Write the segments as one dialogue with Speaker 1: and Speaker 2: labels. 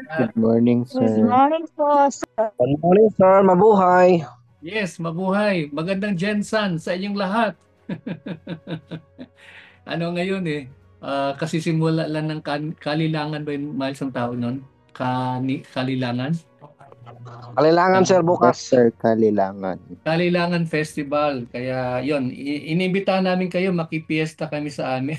Speaker 1: Good morning,
Speaker 2: Good
Speaker 1: sir.
Speaker 2: morning po, sir.
Speaker 3: Good morning, sir. Mabuhay.
Speaker 4: Yes, mabuhay. Magandang Jensan sa inyong lahat. Ano ngayon kasisimula lang ng kalilangan ba yung miles ang tawag nun? Kalilangan?
Speaker 3: Kailangan, sir,
Speaker 1: Yes,
Speaker 3: bukas.
Speaker 1: sir, Kalilangan.
Speaker 4: Kalilangan Festival. Kaya yon, inimbita namin kayo, makipiesta kami sa amin.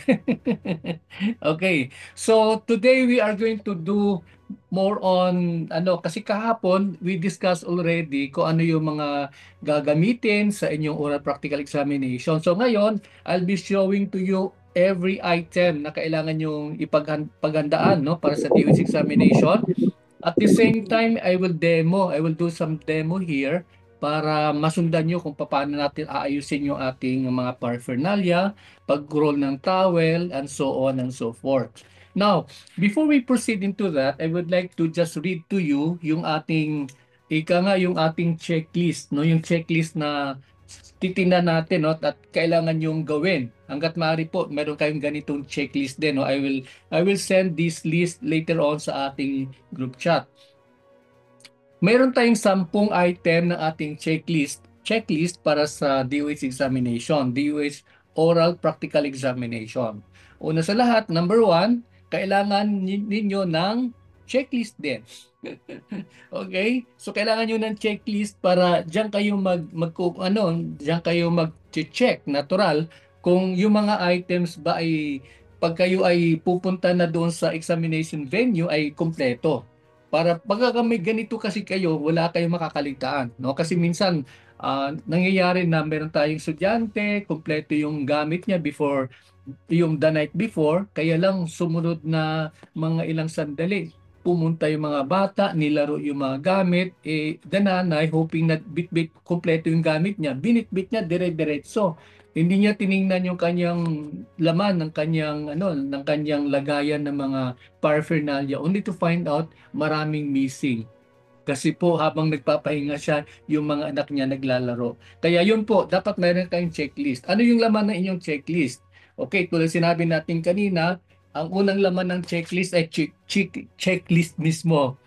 Speaker 4: Okay. So today we are going to do more on kasi kahapon we discussed already kung ano yung mga gagamitin sa inyong oral practical examination. So ngayon, I'll be showing to you every item na kailangan yung ipaghandaan no para sa DOH examination. At the same time, I will do some demo here para masundan nyo kung paano natin aayusin yung ating mga paraphernalia, pag-roll ng towel, and so on and so forth. Now, before we proceed into that, I would like to just read to you yung yung ating checklist, no? Yung checklist na titingnan natin, no? At kailangan yung gawin. Hangga't maaari po, meron kayong ganitong checklist din, no? I will send this list later on sa ating group chat. Meron tayong 10 item ng ating checklist para sa DOH examination, DOH Oral Practical Examination. Una sa lahat, number 1, kailangan ninyo ng checklist din. Okay? So kailangan niyo ng checklist para diyan kayo diyan kayo mag-check natural kung yung mga items ba ay pag kayo ay pupunta na doon sa examination venue ay kumpleto. Para pagka may ganito kasi kayo, wala kayong makakaligtaan, no? Kasi minsan nangyayari na meron tayong estudyante, kumpleto yung gamit niya before yung the night before, kaya lang sumunod na mga ilang sandali pumunta yung mga bata, nilaro yung mga gamit, the nanay hoping na bit-bit kumpleto yung gamit niya, binitbit niya dire-diretso. Hindi niya tiningnan yung kanyang laman ng kanyang lagayan ng mga paraphernalia only to find out maraming missing. Kasi po habang nagpapahinga siya, yung mga anak niya naglalaro. Kaya yun po, dapat meron kayong checklist. Ano yung laman ng inyong checklist? Okay, tulad sinabi natin kanina, ang unang laman ng checklist ay checklist mismo.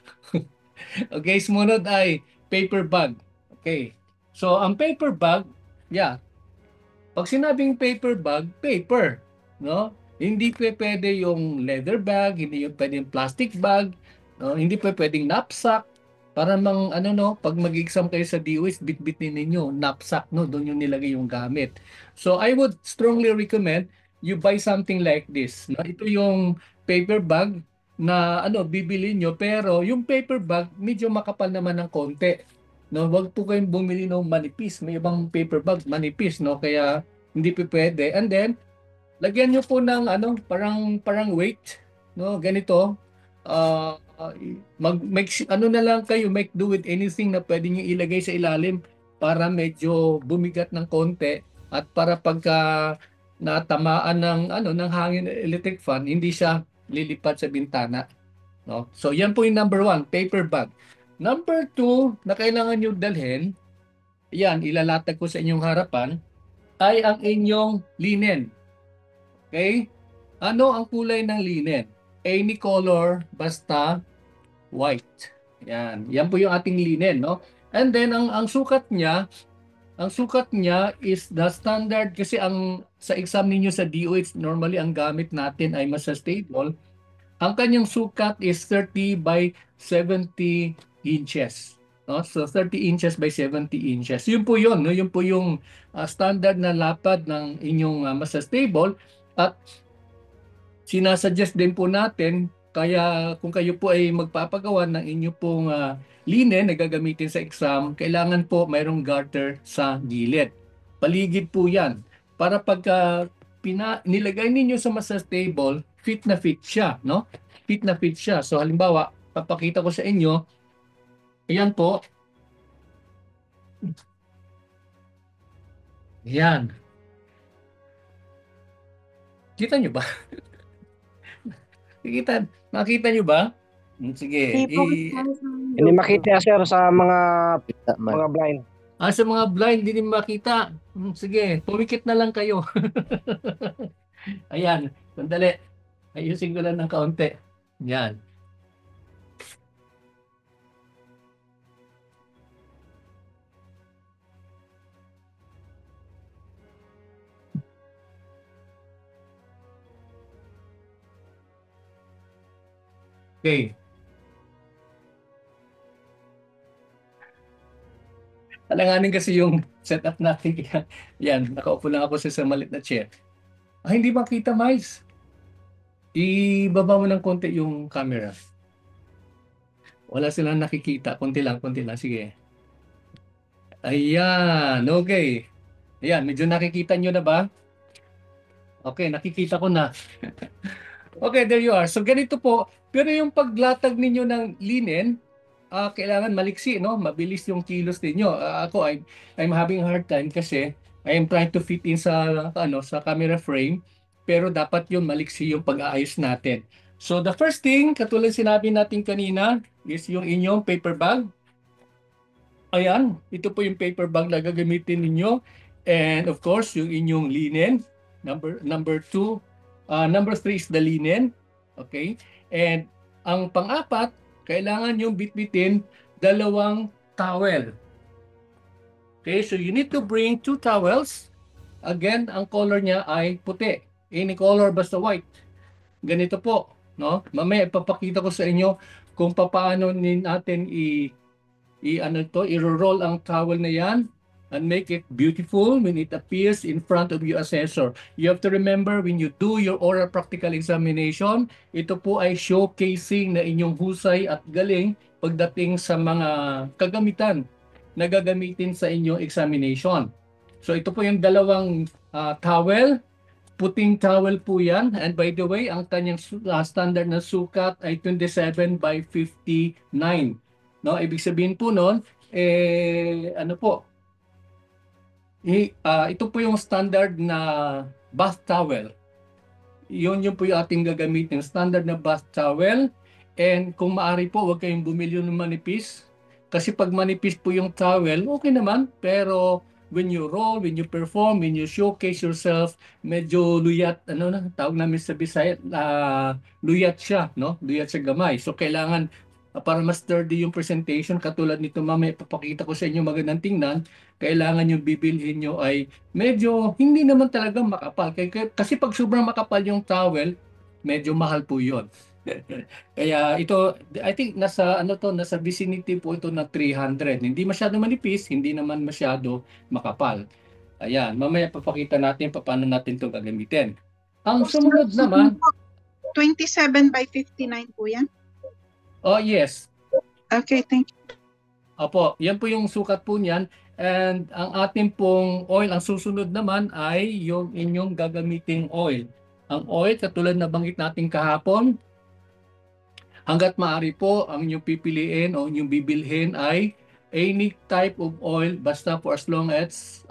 Speaker 4: Okay, sumunod ay paper bag. Okay. So, ang paper bag, yeah. Pag sinabing paper bag, paper, no? Hindi pwede yung leather bag, hindi yung pwede yung plastic bag, no? Hindi pwedeng knapsack. Para pag mag-exam kayo sa DOS, bitbitin ninyo, knapsack, no? Doon yung nilagay yung gamit. So, I would strongly recommend you buy something like this. No? Ito yung paper bag na bibili nyo, pero yung paper bag medyo makapal naman ng konti. No, wag po kayong bumili ng manipis. May ibang paper bag manipis, no? Kaya hindi po pwede. And then lagyan niyo po ng parang weight, no? Ganito. Na lang kayo, make do with anything na pwede niyo ilagay sa ilalim para medyo bumigat ng konti at para pagka natamaan ng hangin electric fan, hindi siya lilipad sa bintana, no? So yan po yung number 1, paper bag. Number 2 na kailangan nyo dalhin, yan, ilalatag ko sa inyong harapan, ay ang inyong linen. Okay? Ano ang kulay ng linen? Any color, basta white. Yan. Yan po yung ating linen, no? And then, ang sukat niya is the standard kasi sa exam ninyo sa DOH, normally ang gamit natin ay mas stable. Ang kanyang sukat is 30 by 70 inches. No? So 30 inches by 70 inches. Yun po yun. No? Yun po yung standard na lapad ng inyong masa stable. At sinasuggest din po natin, kaya kung kayo po ay magpapagawa ng inyo pong linen na gagamitin sa exam, kailangan po mayroong garter sa gilid. Paligid po yan. Para pagka nilagay ninyo sa masa stable, fit na fit siya, no? Fit na fit siya. So halimbawa, papakita ko sa inyo, ayan po. Ayan. Kita nyo ba? Nakita nyo ba? Sige.
Speaker 2: Hindi po
Speaker 3: Hindi makita, sir, sa mga
Speaker 1: Kita man.
Speaker 3: blind.
Speaker 4: Sa mga blind, hindi makita. Sige, pumikit na lang kayo. Ayan, sandali. Ayusin ko lang ng kaunti. Yan. Okay. Alanganin kasi yung setup natin. Kaya, yan, nakaupo lang ako sa malit na chair. Hindi makita, Miles. Ibaba mo ng konti yung camera. Wala silang nakikita. Konti lang, konti lang. Sige. Ayan, okay. Ayan, medyo nakikita nyo na ba? Okay, nakikita ko na. Okay, there you are. So ganito po, pero yung paglatag ninyo ng linen, kailangan maliksi, no? Mabilis yung kilos ninyo. I'm having a hard time kasi I am trying to fit in sa camera frame, pero dapat yun maliksi yung pag-aayos natin. So the first thing, katulad sinabi natin kanina, is yung inyong paper bag. Ayan, ito po yung paper bag na gagamitin ninyo. And of course, yung inyong linen. Number 2. Number 3 is the linen. Okay? And ang pang-apat, kailangan yung bitbitin 2 towel. Okay, so you need to bring 2 towels. Again, ang color niya ay puti. Any color basta white. Ganito po, no? Mamaya ipapakita ko sa inyo kung paano natin i-roll ang towel na yan and make it beautiful when it appears in front of your assessor. You have to remember when you do your oral practical examination, ito po ay showcasing na inyong husay at galing pagdating sa mga kagamitan na gagamitin sa inyong examination. So ito po yung 2 towel. Puting towel po yan. And by the way, ang kanyang standard na sukat ay 27 by 59. No, ibig sabihin po noon, ito po yung standard na bath towel. Yun po yung ating gagamitin, standard na bath towel. And kung maaari po, huwag kayong bumili ng manipis. Kasi pag manipis po yung towel, okay naman. Pero when you roll, when you perform, when you showcase yourself, medyo luyat, tawag namin sa Bisaya, luyat siya, no? Luyat sa gamay. So kailangan para mas sturdy yung presentation, katulad nito mamaya papakita ko sa inyo magandang tingnan, kailangan yung bibilhin nyo ay medyo hindi naman talaga makapal. Kasi pag sobrang makapal yung towel, medyo mahal po yun. Kaya ito, I think nasa vicinity po ito na 300. Hindi masyado manipis, hindi naman masyado makapal. Ayan, mamaya papakita natin paano natin ito gagamitin. Ang sumunod naman,
Speaker 2: 27 by 59 po yan?
Speaker 4: Oh, yes.
Speaker 2: Okay, thank you.
Speaker 4: Opo, yan po yung sukat po niyan. And ang ating pong oil, ang susunod naman ay yung inyong gagamiting oil. Ang oil, katulad na banggit natin kahapon, hanggat maaari po, ang inyong pipiliin o inyong bibilhin ay any type of oil basta for as long as,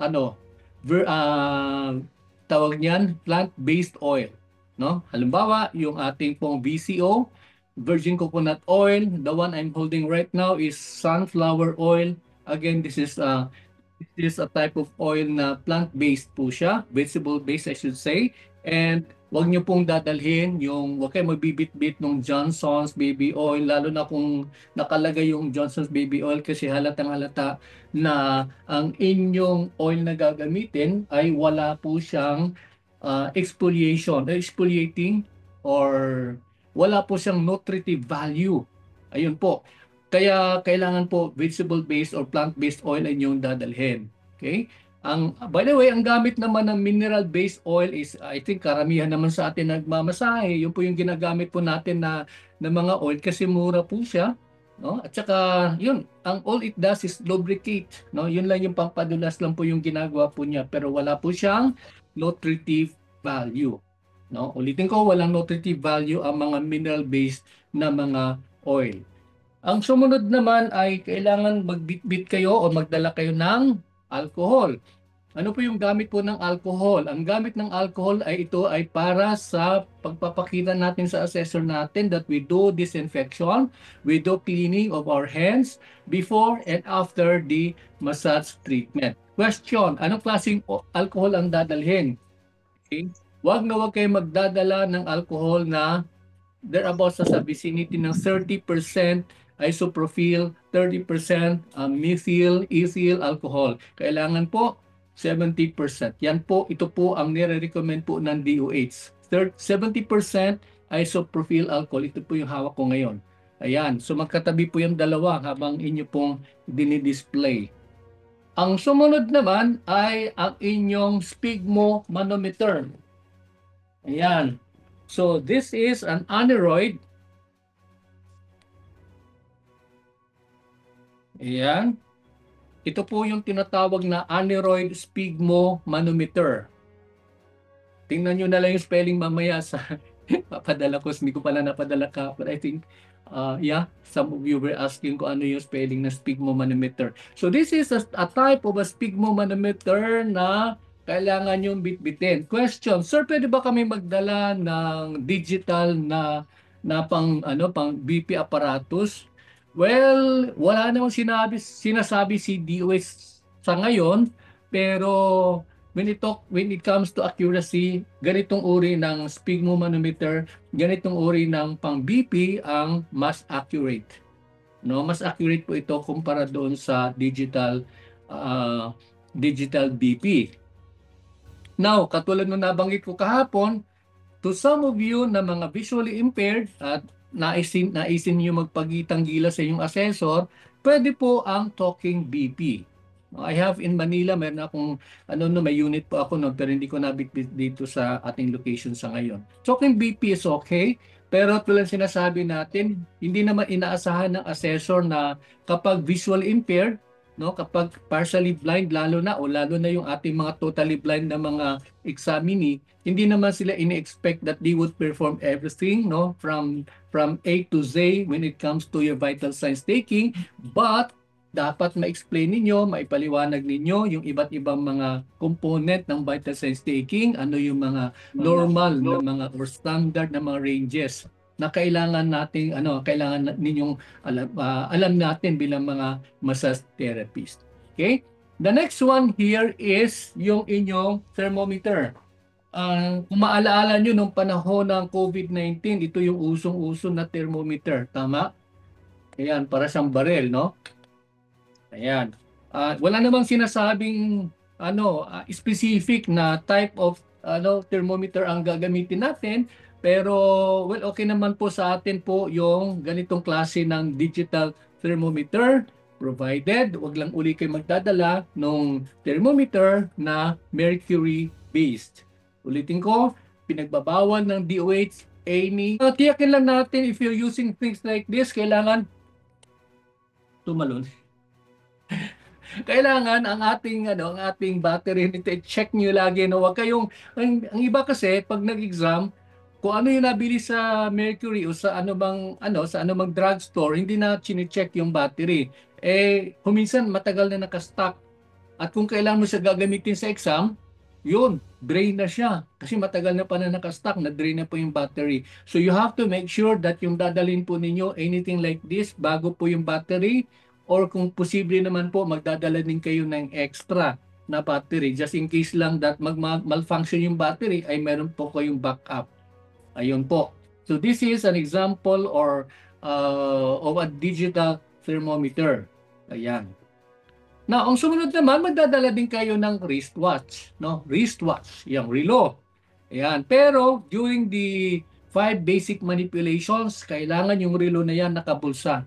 Speaker 4: tawag niyan, plant-based oil. No? Halimbawa, yung ating pong VCO, virgin coconut oil. The one I'm holding right now is sunflower oil. Again, this is a type of oil na plant-based po siya, vegetable-based I should say. And wag niyo pong dadalhin wag kayo magbibit-bit ng Johnson's baby oil, lalo na kung nakalagay yung Johnson's baby oil, kasi halatang halata na ang inyong oil na gagamitin ay wala po siyang exfoliating or wala po siyang nutritive value. Ayun po. Kaya kailangan po vegetable-based or plant-based oil ay inyong dadalhin. Okay? By the way, ang gamit naman ng mineral-based oil is, I think karamihan naman sa atin nagmamasahe. Yun po yung ginagamit po natin na mga oil kasi mura po siya. No? At saka, yun, all it does is lubricate. No? Yun lang yung pampadulas lang po yung ginagawa po niya. Pero wala po siyang nutritive value. No? Ulitin ko, walang nutritive value ang mga mineral-based na mga oil. Ang sumunod naman ay kailangan magbitbit kayo o magdala kayo ng alcohol. Ano po yung gamit po ng alcohol? Ang gamit ng alcohol ay ito ay para sa pagpapakita natin sa assessor natin that we do disinfection, we do cleaning of our hands before and after the massage treatment. Question, anong klaseng alcohol ang dadalhin? Okay. Wag kayo magdadala ng alcohol na thereabouts sa vicinity ng 30% isopropyl, 30% methyl, ethyl alcohol. Kailangan po 70%. Ito po ang nire-recommend po ng DOH. 70% isopropyl alcohol. Ito po yung hawak ko ngayon. Ayan. So magkatabi po yung dalawa habang inyo pong dinidisplay. Ang sumunod naman ay ang inyong sphygmomanometer. Ayan. So this is an aneroid. Ayan. Ito po yung tinatawag na aneroid sphygmomanometer. Tingnan nyo na lang yung spelling mamaya sa papadala ko. Hindi ko pala napadala ka. But I think, yeah, some of you were asking ko ano yung spelling ng sphygmomanometer. So this is a type of a sphygmomanometer na kailangan yung bitbitin. Question, sir, pwede ba kami magdala ng digital na pang BP apparatus? Well, wala namang sinasabi si DOH sa ngayon, pero when it comes to accuracy, ganitong uri ng sphygmomanometer, ganitong uri ng pang BP ang mas accurate. No, mas accurate po ito kumpara doon sa digital BP. Now, katulad ng nabanggit ko kahapon, to some of you na mga visually impaired at naisin niyo magpagitang gila sa inyong assessor, pwede po ang talking BP. I have in Manila, meron akong may unit po ako pero hindi ko nabitbit dito sa ating location sa ngayon. Talking BP is okay, pero tulad sinasabi natin, hindi naman inaasahan ng assessor na kapag visual impaired, kapag partially blind lalo na yung ating mga totally blind na mga examinee, hindi naman sila ini-expect that they would perform everything from A to Z when it comes to your vital signs taking, but dapat ma-explain ninyo, maipaliwanag ninyo yung iba't ibang mga component ng vital signs taking, ano yung mga normal na mga or standard na mga ranges na kailangan ninyong alam natin bilang mga massage therapist. Okay? The next one here is yung inyong thermometer. Kung maalaala nyo nung panahon ng COVID-19, ito yung usong-uso na thermometer. Tama? Ayan, para siyang barel, no? Ayan. Wala namang sinasabing specific na type of thermometer ang gagamitin natin, pero well, okay naman po sa atin po yung ganitong klase ng digital thermometer, provided wag lang uli kayo magdadala ng thermometer na mercury based. Ulitin ko, pinagbabawal ng DOH any. Tiyakin lang natin if you're using things like this, kailangan tumalon. Kailangan ang ating battery nito i-check niyo lagi na wag kayong ang iba kasi pag nag-exam kung ano yung nabili sa Mercury o sa sa anumang drugstore, hindi na chine-check yung battery. Minsan matagal na naka-stock. At kung kailangan mo siya gagamitin sa exam, yun, drain na siya. Kasi matagal na pa na naka-stock, na-drain na po yung battery. So you have to make sure that yung dadalhin po ninyo, anything like this, bago po yung battery, or kung posible naman po, magdadala din kayo ng extra na battery. Just in case lang that malfunction yung battery, ay meron po kayong backup. Ayun po. So this is an example of a digital thermometer. Ayan. Now, ang sumunod naman, magdadala din kayo ng wristwatch. Wristwatch, yung relo. Ayan. Pero during the 5 basic manipulations, kailangan yung relo na yan nakabulsa.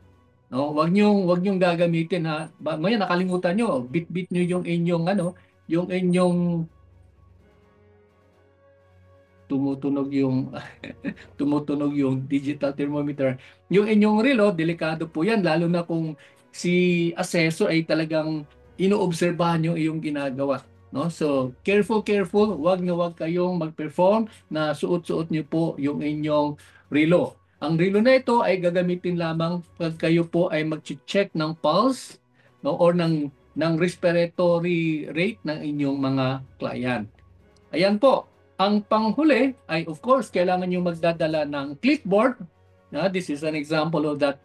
Speaker 4: Wag niyong gagamitin ha. Maya nakalimutan niyo, bit-bit niyo yung inyong tumutunog yung digital thermometer. Yung inyong relo, delikado po yan, lalo na kung si assessor ay talagang inoobserbahan yung iyong ginagawa. So, careful, wag kayong mag-perform na suot-suot niyo po yung inyong relo. Ang relo na ito ay gagamitin lamang pag kayo po ay mag-check ng pulse or ng respiratory rate ng inyong mga client. Ayan po. Ang panghuli ay of course kailangan nyo magdadala ng clipboard. This is an example of that.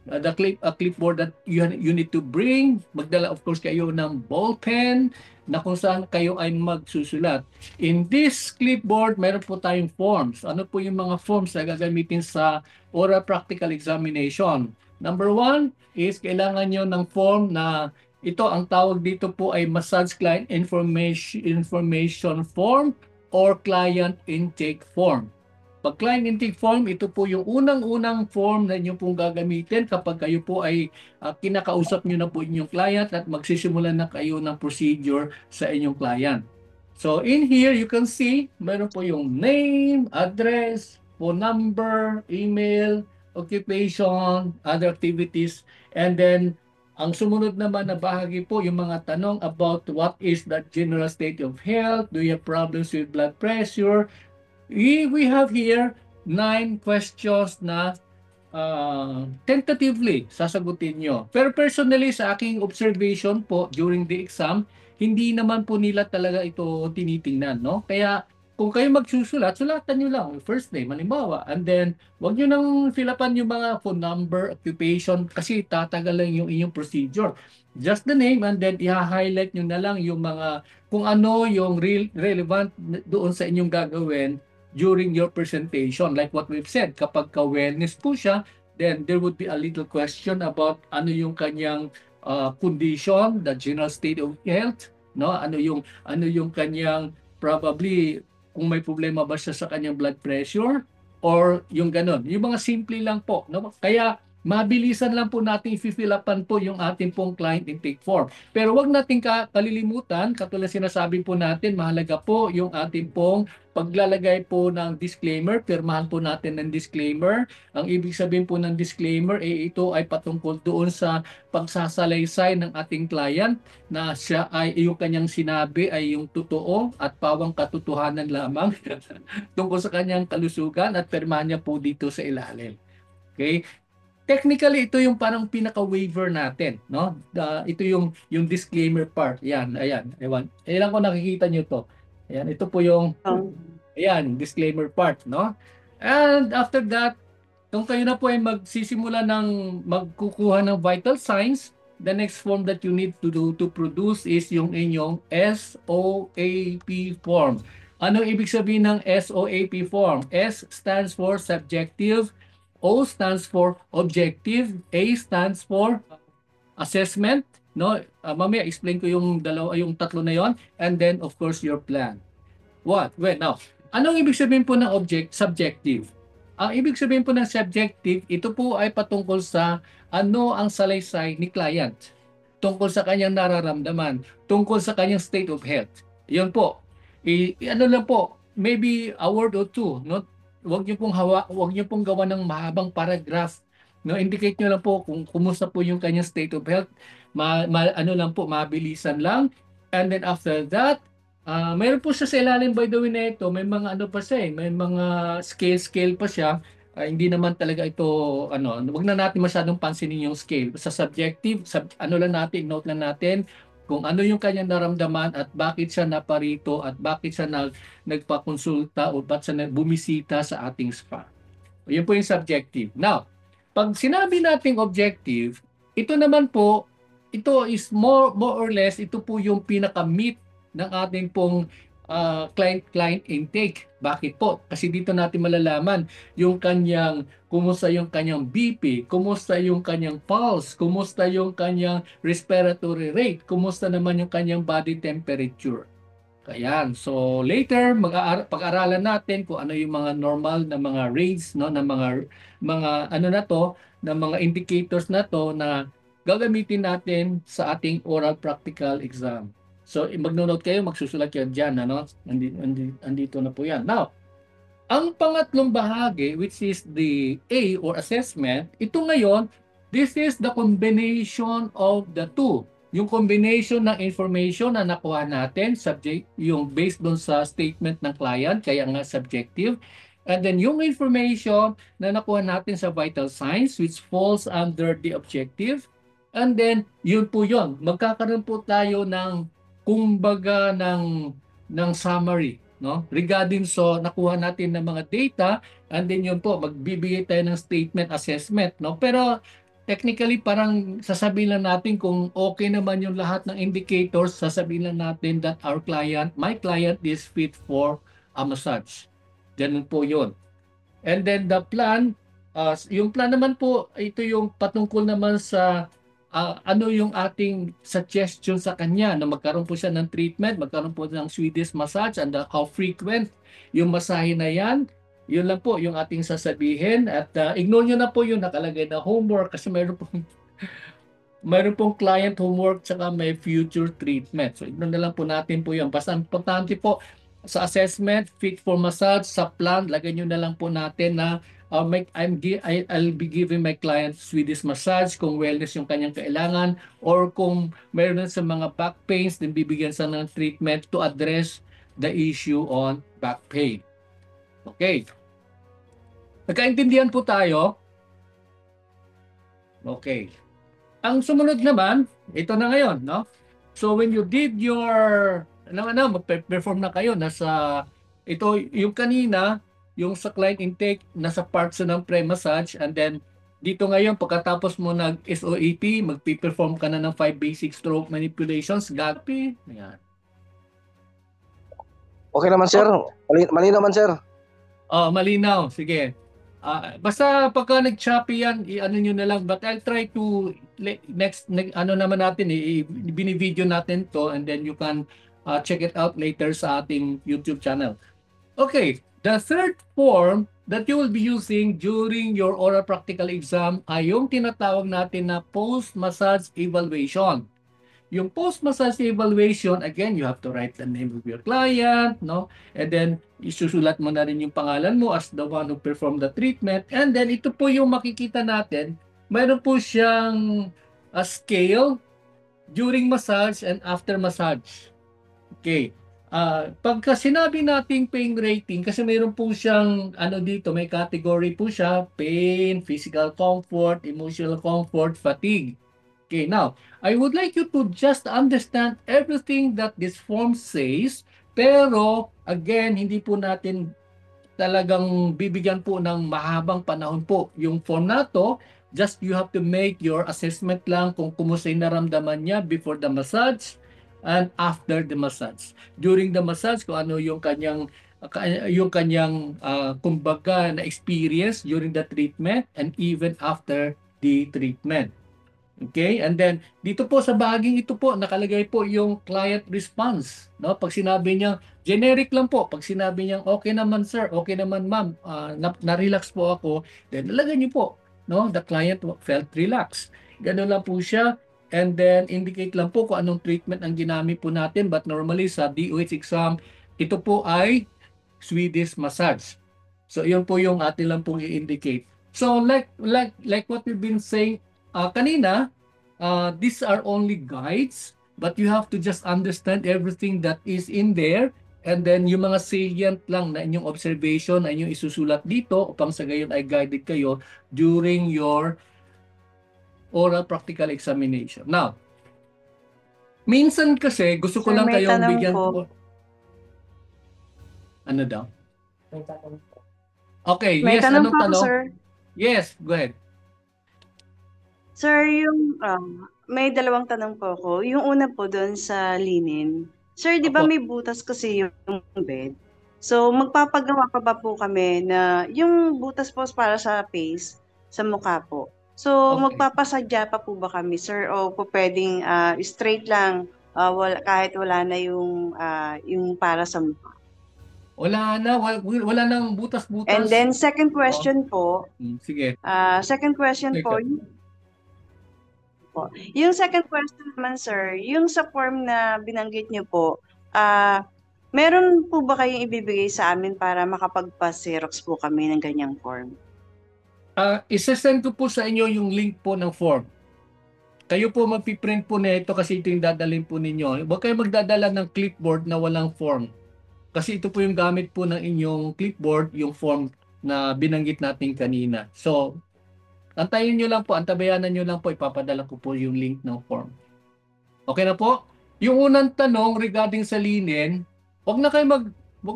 Speaker 4: A clipboard that you need to bring. Magdala of course kayo ng ball pen na kung saan kayo ay magsusulat. In this clipboard, meron po tayong forms. Ano po yung mga forms na gagamitin sa oral practical examination? Number 1 is kailangan nyo ng form na ito, ang tawag dito po ay massage client information form or client intake form. Pag client intake form, ito po yung unang-unang form na inyo pong gagamitin kapag kayo po ay kinakausap nyo na po inyong client at magsisimula na kayo ng procedure sa inyong client. So in here, you can see, meron po yung name, address, phone number, email, occupation, other activities, and then ang sumunod naman na bahagi po yung mga tanong about what is the general state of health, do you have problems with blood pressure. We have here 9 questions na tentatively sasagutin nyo. Pero personally, sa aking observation po during the exam, hindi naman po nila talaga ito tinitingnan, no? Kaya kung kayo magsusulat, sulatan nyo lang first name, halimbawa, and then wag nyo nang fill-upan yung mga phone number, occupation, kasi tatagal lang yung inyong procedure. Just the name, and then i-highlight nyo na lang yung mga kung ano yung relevant doon sa inyong gagawin during your presentation. Like what we've said, kapag ka-wellness po siya, then there would be a little question about ano yung kanyang condition, the general state of health, no? Ano yung kanyang probably kung may problema ba siya sa kanyang blood pressure or yung ganon. Yung mga simple lang po, no? Kaya mabilisan lang po natin i-fill upan po yung ating pong client intake form. Pero wag natin kalilimutan, katulad sinasabi po natin, mahalaga po yung ating pong paglalagay po ng disclaimer, pirmahan po natin ng disclaimer. Ang ibig sabihin po ng disclaimer, ito ay patungkol doon sa pagsasalaysay ng ating client na siya ay yung kanyang sinabi ay yung totoo at pawang katotohanan lamang tungkol sa kanyang kalusugan at pirmahan niya po dito sa ilalim. Okay? Technically, ito yung parang pinaka-waiver natin, no? Ito yung disclaimer part. Yan, ayan. Ilan ko nakikita nyo to. Ayan, ito po yung ayan, disclaimer part, no? And after that, kung kayo na po ay magsisimula ng magkukuha ng vital signs, the next form that you need to do to produce is yung inyong SOAP form. Anong ibig sabihin ng SOAP form? S stands for subjective, O stands for objective, A stands for assessment, no? Mamaya explain ko yung tatlo na yon, and then of course your plan. What? Well, now, anong ibig sabihin po ng subjective? Ang ibig sabihin po ng subjective, ito po ay patungkol sa ano ang salaysay ni client, tungkol sa kanyang nararamdaman, tungkol sa kanyang state of health. Yun po. Ano lang po, maybe a word or two, no? Huwag niyo pong gawa ng mahabang paragraph. No, indicate niyo lang po kung kumusta po yung kanyang state of health. Ano lang po, mabilisan lang. And then after that, mayroon po siya sa ilalim, by the way, na ito, may mga ano pa siya, may mga scale pa siya. Hindi naman talaga ito, wag na natin masyadong pansinin yung scale. Sa subjective, note lang natin kung ano yung kanyang naramdaman at bakit siya naparito at bakit siya nagpakonsulta o bakit siya bumisita sa ating spa. Yun po yung subjective. Now, pag sinabi nating objective, ito naman po, ito is more or less, ito po yung pinaka-meat ng ating pong client intake. Bakit po? Kasi dito natin malalaman yung kumusta yung kanyang BP, kumusta yung kanyang pulse, kumusta yung kanyang respiratory rate, kumusta naman yung kanyang body temperature. Ayan. So later pag-aralan natin kung ano yung mga normal na mga rates, no, na mga na mga indicators na to na gagamitin natin sa ating oral practical exam. So, magno-note kayo, magsusulat kayo dyan, andito na po yan. Now, ang pangatlong bahagi, which is the A or assessment, ito ngayon, this is the combination of the two. Yung combination ng information na nakuha natin, yung based doon sa statement ng client, kaya nga subjective. And then yung information na nakuha natin sa vital signs, which falls under the objective. And then, yun po yun. Magkakaroon po tayo ng kumbaga ng summary, no, regarding so nakuha natin ng mga data, and then yun po magbibigay tayo ng statement assessment, no. Pero technically parang sasabihin lang natin kung okay naman yung lahat ng indicators, sasabihin lang natin that my client is fit for a massage. Ganun po yun. And then the plan, yung plan naman po, ito yung patungkol naman sa ano yung ating suggestion sa kanya na magkaroon po siya ng treatment, magkaroon po ng Swedish massage, and how frequent yung masahe na yan, Yun lang po yung ating sasabihin at ignore nyo na po yung nakalagay na homework kasi mayroon pong client homework tsaka may future treatment. So ignore na lang po natin po yun. Basta importante po sa assessment, fit for massage, sa plan, lagay nyo na lang po natin na I'll be giving my client Swedish massage kung wellness yung kanyang kailangan or kung mayroon sa mga back pains, din bibigyan sa ng treatment to address the issue on back pain. Okay. Nagkaintindihan po tayo? Okay. Ang sumunod naman, ito na ngayon, no? So when you did your, perform na kayo, ito yung kanina, yung sa client intake, nasa parts ng pre-massage, and then dito ngayon, pagkatapos mo nag-SOAP, magpiperform ka na ng 5 basic stroke manipulations, gapi, yan.
Speaker 3: Okay naman, sir. Mali naman, sir.
Speaker 4: Oh, malinaw, sige. Basta pagka nag-choppy yan, i-ano nyo na lang. But I'll try to, ano naman natin, binivideo natin to and then you can check it out later sa ating YouTube channel. Okay, the third form that you will be using during your oral practical exam ay yung tinatawag natin na post-massage evaluation. Yung post-massage evaluation, again, you have to write the name of your client, no? And then, isusulat mo na rin yung pangalan mo as the one who performed the treatment. And then, ito po yung makikita natin. Mayroon po siyang scale during massage and after massage. Okay. Pagka sinabi nating pain rating, kasi mayroon po siyang, dito, may category po siya, pain, physical comfort, emotional comfort, fatigue. Okay, now, I would like you to just understand everything that this form says, pero again, hindi po natin talagang bibigyan po ng mahabang panahon po yung form na to. Just you have to make your assessment lang kung kumusta yung naramdaman niya before the massage and after the massage. During the massage, kung ano yung kanyang kumbaga na experience during the treatment and even after the treatment. Okay? And then, dito po sa bahaging ito po, nakalagay po yung client response. No? Pag sinabi niya, generic lang po. Pag sinabi niya, okay naman sir, okay naman ma'am, na-relax po ako, then nalagay niyo po, no? The client felt relaxed. Ganun lang po siya. And then, indicate lang po kung anong treatment ang ginamit po natin. But normally, sa DOH exam, ito po ay Swedish massage. So, yun po yung atin lang pong i-indicate. So, like what we've been saying, kanina, these are only guides, but you have to just understand everything that is in there, and then yung mga salient lang na inyong observation ay inyong isusulat dito upang sa gayon ay guided kayo during your oral practical examination. Now, minsan kasi gusto ko
Speaker 5: Sir,
Speaker 4: lang
Speaker 5: may
Speaker 4: kayong
Speaker 5: tanong
Speaker 4: bigyan
Speaker 5: po.
Speaker 4: po. Ano daw? Okay,
Speaker 5: May
Speaker 4: yes,
Speaker 5: tanong
Speaker 4: anong
Speaker 5: po ako,
Speaker 4: tanong?
Speaker 5: sir.
Speaker 4: Yes, go ahead.
Speaker 5: Sir, may dalawang tanong po ako. Yung una po doon sa linen. Sir, di ba
Speaker 4: Opo.
Speaker 5: may butas kasi yung bed? So, magpapagawa pa ba po kami na yung butas po para sa face, sa mukha po? So,
Speaker 4: Okay.
Speaker 5: magpapasadya pa po ba kami, sir? O po pwedeng straight lang, kahit wala na yung para sa mukha?
Speaker 4: Wala nang butas-butas.
Speaker 5: And then, second question po,
Speaker 4: Sige.
Speaker 5: second question po, yung second question naman, sir, yung sa form na binanggit niyo po, meron po ba kayong ibibigay sa amin para makapagpa-Xerox po kami ng ganyang form?
Speaker 4: Isasend ko po sa inyo yung link po ng form. Kayo po magpiprint po na ito kasi ito yung dadalhin po ninyo. Huwag kayo magdadala ng clipboard na walang form. Kasi ito po yung gamit po ng inyong clipboard, yung form na binanggit natin kanina. So, antayin nyo lang po, antabayanan nyo lang po, ipapadala ko po yung link ng form. Okay na po? Yung unang tanong regarding sa linen, huwag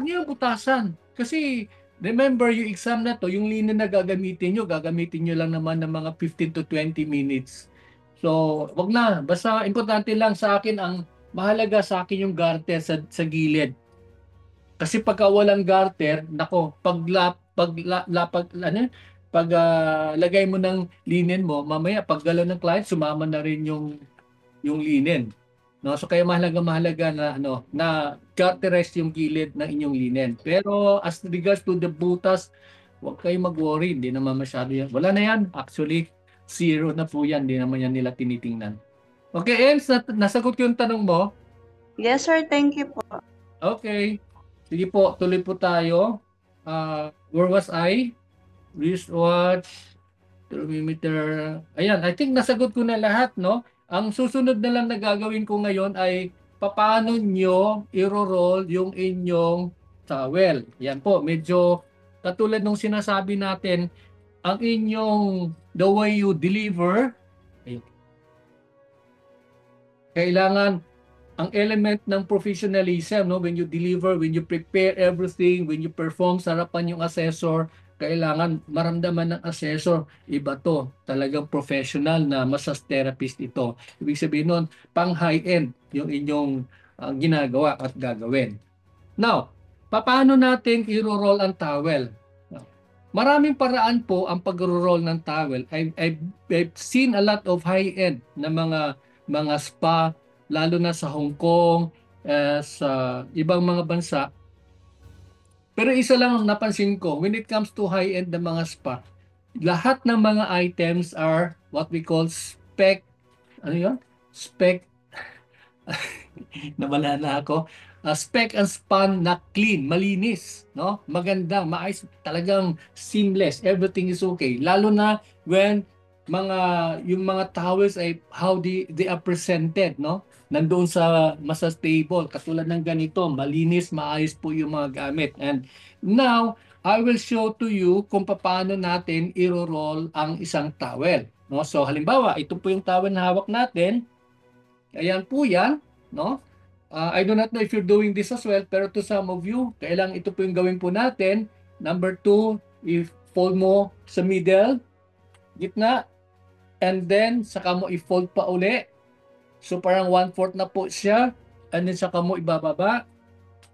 Speaker 4: niyo yung butasan. Kasi, remember, yung exam na to, yung linen na gagamitin nyo lang naman ng mga 15 to 20 minutes. So, wag na. Basta, importante lang sa akin, ang mahalaga sa akin yung garter sa gilid. Kasi pagka walang garter, nako, lagay mo ng linen mo, mamaya pag galaw ng client, sumama na rin yung linen. No? So kaya mahalaga na na cauterize yung gilid ng inyong linen. Pero as regards to the butas, huwag kayong mag-worry. Hindi naman masyado yan. Wala na yan. Actually, zero na po yan. Hindi naman yan nila tinitingnan. Okay, Ems, nasagot ko yung tanong mo.
Speaker 5: Yes, sir. Thank you po.
Speaker 4: Okay. Sige po, tuloy po tayo. Where was I? Wristwatch, thermometer. Ayan, I think nasagot ko na lahat, no? Ang susunod na lang na gagawin ko ngayon ay paano nyo i-roll yung inyong towel. Yan po, medyo katulad nung sinasabi natin, ang inyong the way you deliver, ayun, kailangan ang element ng professionalism, no? When you deliver, when you prepare everything, when you perform sa harapan yung assessor, kailangan maramdaman ng assessor, iba to, talagang professional na massage therapist ito. Ibig sabihin nun, pang high-end yung inyong ginagawa at gagawin. Now, paano natin i-roll ang towel? Maraming paraan po ang pag-roll ng towel. I've seen a lot of high-end na mga spa, lalo na sa Hong Kong, sa ibang mga bansa. Pero isa lang ang napansin ko, when it comes to high-end na mga spa, lahat ng mga items are what we call spec, ano yun? Spec, nawala na ako. Spec and span na clean, malinis, no? Maganda, maayos, talagang seamless, everything is okay. Lalo na when yung mga towels ay how they are presented, no? Nandoon sa massage table, katulad ng ganito, malinis, maayos po yung mga gamit. And now, I will show to you kung paano natin i-roll ang isang towel, no? So halimbawa, ito po yung towel na hawak natin. Ayan po yan, no? I do not know if you're doing this as well, pero to some of you, kailangan ito po yung gawin po natin. Number 2, i-fold mo sa middle, gitna, and then saka mo i-fold pa uli. So parang 1/4 na po siya, and then saka mo ibababa,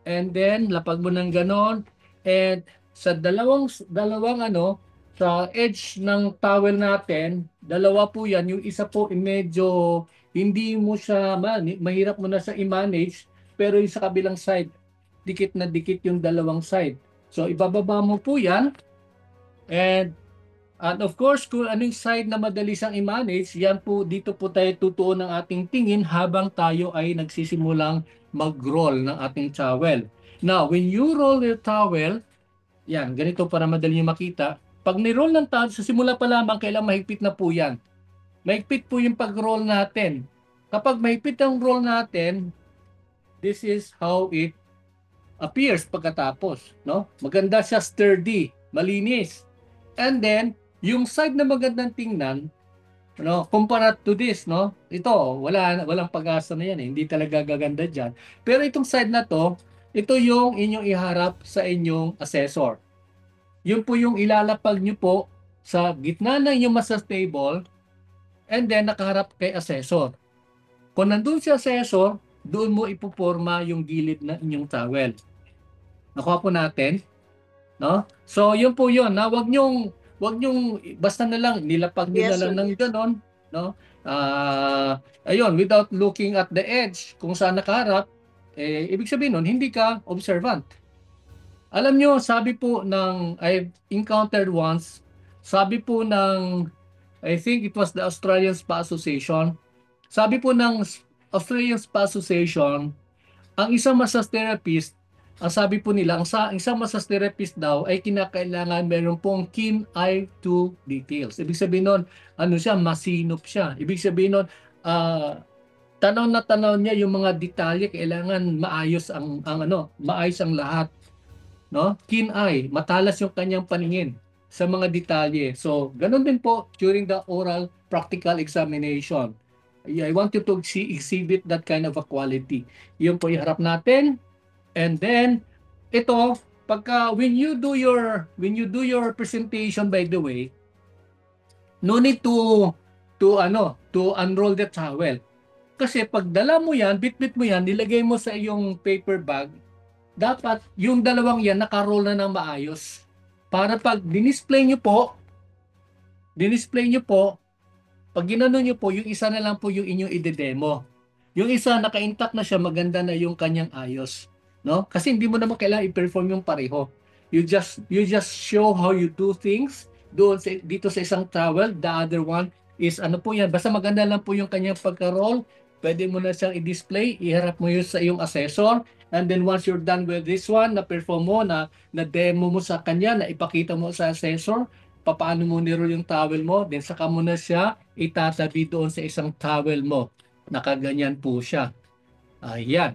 Speaker 4: and then lapag mo ng ganon, and sa dalawang sa edge ng towel natin, dalawa po yan, yung isa po medyo hindi mo siya mahirap mo na sa i-manage, pero yung sa kabilang side, dikit na dikit yung dalawang side. So ibababa mo po yan, and of course, kung anong side na madali siyang i-manage, yan po, dito po tayo tutuon ng ating tingin habang tayo ay nagsisimulang mag-roll ng ating towel. Now, when you roll your towel, yan, ganito para madali nyo makita. Pag ni-roll ng towel, sa simula pa lamang, kailangan mahigpit na po yan. Mahigpit po yung pag-roll natin. Kapag mahigpit ang roll natin, this is how it appears pagkatapos, no? Maganda siya, sturdy, malinis. And then, yung side na magandang tingnan, no, compared to this, no? Ito, walang pag-asa na yan, eh. Hindi talaga gaganda diyan. Pero itong side na to, ito yung inyong iharap sa inyong assessor. Yun po yung ilalapag nyo po sa gitna ng inyong massage table, and then nakaharap kay assessor. Kung nandun si assessor, doon mo ipoporma yung gilid ng inyong towel. Nakuha po natin, no? So yun po yun, na wag nyong basta na lang nilapag nila lang ng ganon, no? Ayun, without looking at the edge kung saan nakaharap, ibig sabihin nun, hindi ka observant. Alam nyo, sabi po ng I've encountered once, sabi po ng I think it was the Australian Spa Association. Sabi po ng Australian Spa Association, ang isang massage therapist, ang sabi po nila, ang isang massage therapist daw ay kinakailangan meron pong keen eye to details. Ibig sabihin nun, masinop siya. Ibig sabihin nun, tanaw na tanaw niya yung mga detalye, kailangan maayos ang lahat. No? Keen eye, matalas yung kanyang paningin sa mga detalye. So, ganun din po during the oral practical examination. I want you to exhibit that kind of a quality. Yun po iharap natin. And then, ito, when you do your presentation, by the way, no need to unroll the towel. Kasi pag dala mo yan, bit-bit mo yan, nilagay mo sa iyong paper bag, dapat yung dalawang yan nakaroll na ng maayos. Para pag dinisplay nyo po, pag ginano nyo po, yung isa na lang po yung inyong ide-demo. Yung isa, naka-intact na siya, maganda na yung kanyang ayos. no? Kasi hindi mo naman kailangan i-perform yung pareho. You just show how you do things doon dito sa isang towel. The other one is ano po yan, basta maganda lang po yung kanyang pagka-roll. Pwede mo na siyang i-display, iharap mo yun sa iyong assessor, and then once you're done with this one, na-perform mo, na-demo mo sa kanya, na ipakita mo sa assessor, paano mo niroll yung towel mo, then saka mo na siya itatabi doon sa isang towel mo. Nakaganyan po siya. Ayan.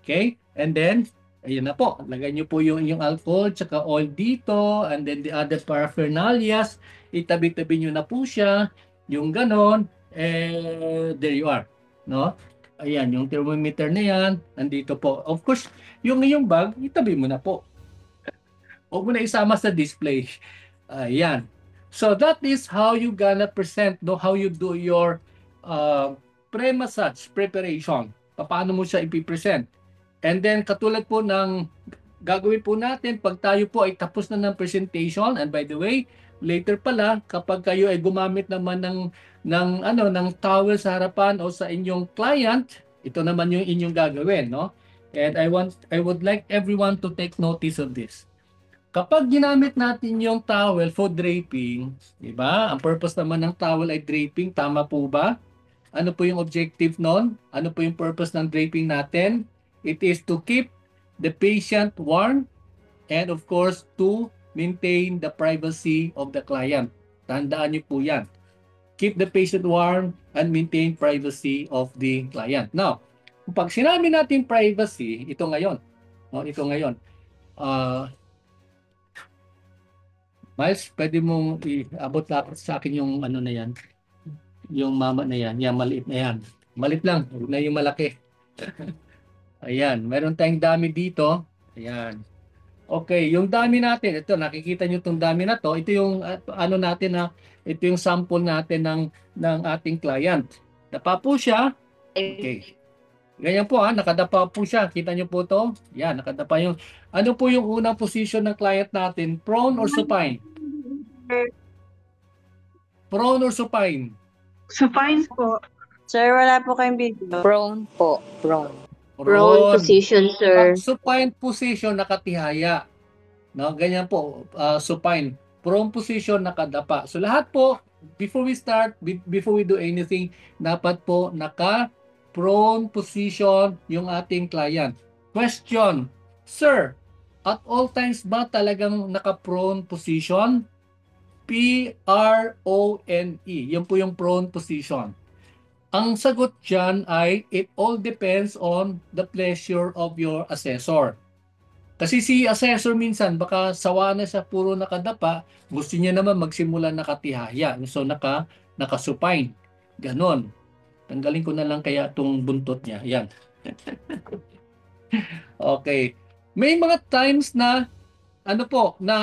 Speaker 4: Okay? And then, ayun na po. Lagay nyo po yung alcohol, tsaka oil dito, and then the other paraphernalias, itabi-tabi nyo na po siya, yung ganon, there you are. No? Ayan, yung thermometer na yan, nandito po. Of course, yung bag, itabi mo na po. Huwag mo na isama sa display. Ayan. So that is how you gonna present, no? How you do your pre-massage preparation. Paano mo siya ipipresent. And then katulad po ng gagawin po natin pag tayo po ay tapos na ng presentation, and by the way, later pala kapag kayo ay gumamit naman ng towel sa harapan o sa inyong client, ito naman yung inyong gagawin, no? And I would like everyone to take notice of this. Kapag ginamit natin yung towel for draping, di ba? Ang purpose naman ng towel ay draping, tama po ba? Ano po yung objective nun? Ano po yung purpose ng draping natin? It is to keep the patient warm and of course to maintain the privacy of the client. Tandaan niyo po yan. Keep the patient warm and maintain privacy of the client. Now, pag sinabi natin privacy, ito ngayon. No, ito ngayon. Miles, pwede mong iabot sa akin yung ano na yan. Yung mama na yan. Yan, maliit na yan. Maliit lang. Huwag na yung malaki. Ayan. Meron tayong dami dito. Ayan. Okay. Yung dami natin. Ito, nakikita nyo itong dami na to. Ito yung ano natin na ito yung sample natin ng ating client. Dapa po siya. Okay. Ganyan po nakadapa po siya. Kita nyo po to. Yan, nakadapa yung. Ano po yung unang position ng client natin? Prone or supine? Prone or supine?
Speaker 2: Supine po.
Speaker 5: Sir, wala po kayong video.
Speaker 6: Prone po. Prone.
Speaker 4: Prone
Speaker 6: position, sir.
Speaker 4: Pag supine position, nakatihaya. No, ganyan po, supine. Prone position, nakadapa. So lahat po, before we start, before we do anything, dapat po naka-prone position yung ating client. Question, sir, at all times ba talagang naka-prone position? P-R-O-N-E. Yan po yung prone position. Ang sagot dyan ay it all depends on the pleasure of your assessor. Kasi si assessor minsan baka sawa na sa puro nakadapa, gusto niya naman magsimula nakatihaya. So nakasupine. Ganon. Tanggalin ko na lang kaya itong buntot niya. Yan. Okay. May mga times na na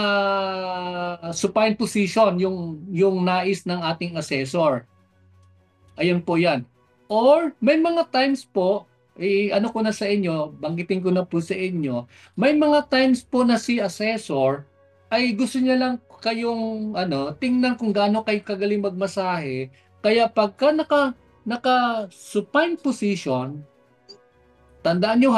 Speaker 4: supine position yung nais ng ating assessor. Ayun po yan. Or may mga times po, ano ko na sa inyo, banggitin ko na po sa inyo, may mga times po na si assessor ay gusto niya lang kayong tingnan kung gaano kayo kagaling magmasahe. Kaya pagka naka supine position, tandaan nyo